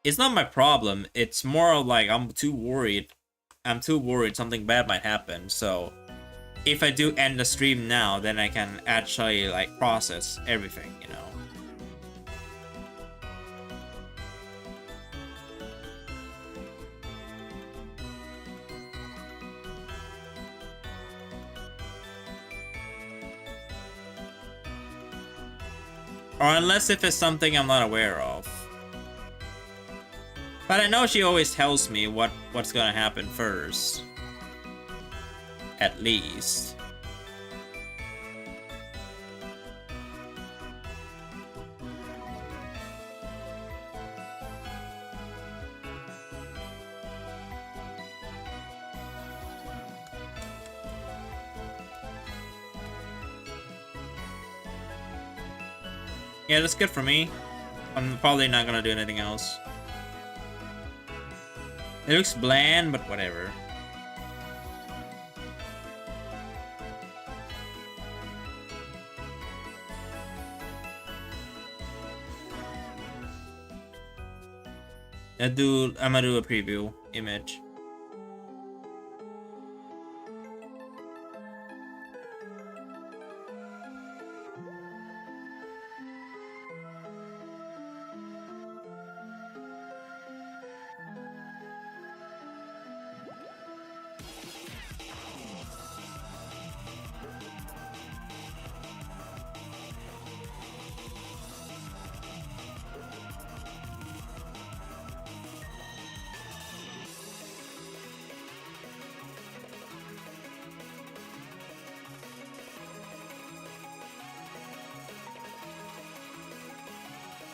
it's not my problem. It's more of like I'm too worried. I'm too worried something bad might happen. So if I do end the stream now, then I can actually like process everything, you know. Or unless if it's something I'm not aware of. But I know she always tells me what's gonna happen first. At least. Yeah, that's good for me. I'm probably not gonna do anything else. It looks bland, but whatever. I'm gonna do a preview image.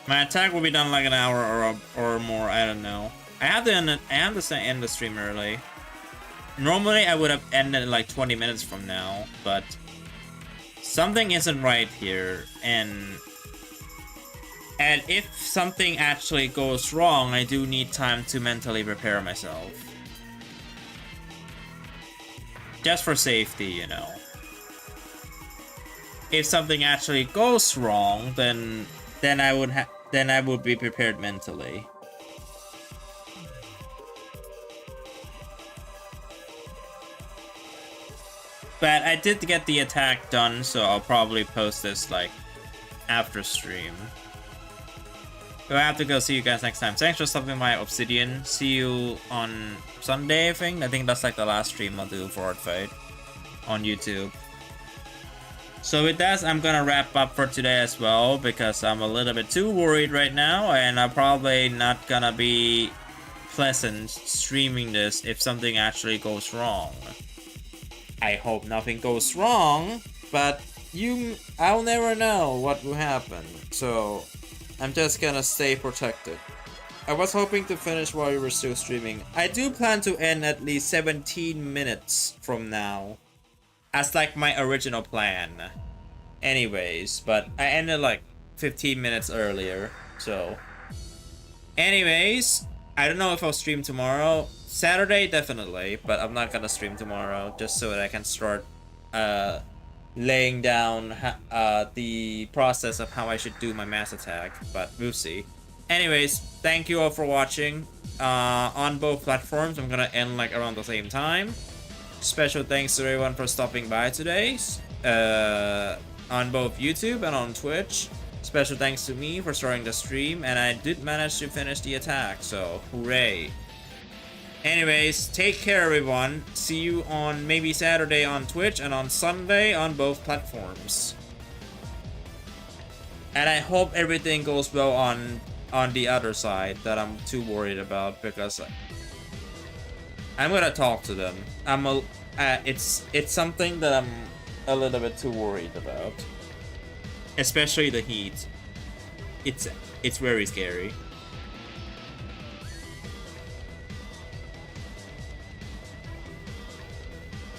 My attack will be done like an hour or more. I don't know. I have to end the stream early. Normally, I would have ended like 20 minutes from now, but something isn't right here, and if something actually goes wrong, I do need time to mentally prepare myself, just for safety, you know. If something actually goes wrong, then I would be prepared mentally. But I did get the attack done, so I'll probably post this like after stream. So I have to go. See you guys next time. Thanks for stopping by, Obsidian. See you on Sunday, I think. I think that's like the last stream I'll do for Art Fight on YouTube. So with that, I'm gonna wrap up for today as well, because I'm a little bit too worried right now, and I'm probably not gonna be pleasant streaming this if something actually goes wrong. I hope nothing goes wrong, but I'll never know what will happen, so I'm just gonna stay protected. I was hoping to finish while you were still streaming. I do plan to end at least 17 minutes from now. As like my original plan. Anyways, but I ended like 15 minutes earlier, so. Anyways, I don't know if I'll stream tomorrow. Saturday, definitely, but I'm not gonna stream tomorrow just so that I can start laying down the process of how I should do my mass attack, but we'll see. Anyways, thank you all for watching. On both platforms, I'm gonna end like around the same time. Special thanks to everyone for stopping by today. On both YouTube and on Twitch. Special thanks to me for starting the stream, and I did manage to finish the attack, so hooray. Anyways, take care everyone. See you on maybe Saturday on Twitch and on Sunday on both platforms. And I hope everything goes well on the other side that I'm too worried about, because I'm gonna talk to them. It's something that I'm a little bit too worried about. Especially the heat. It's very scary.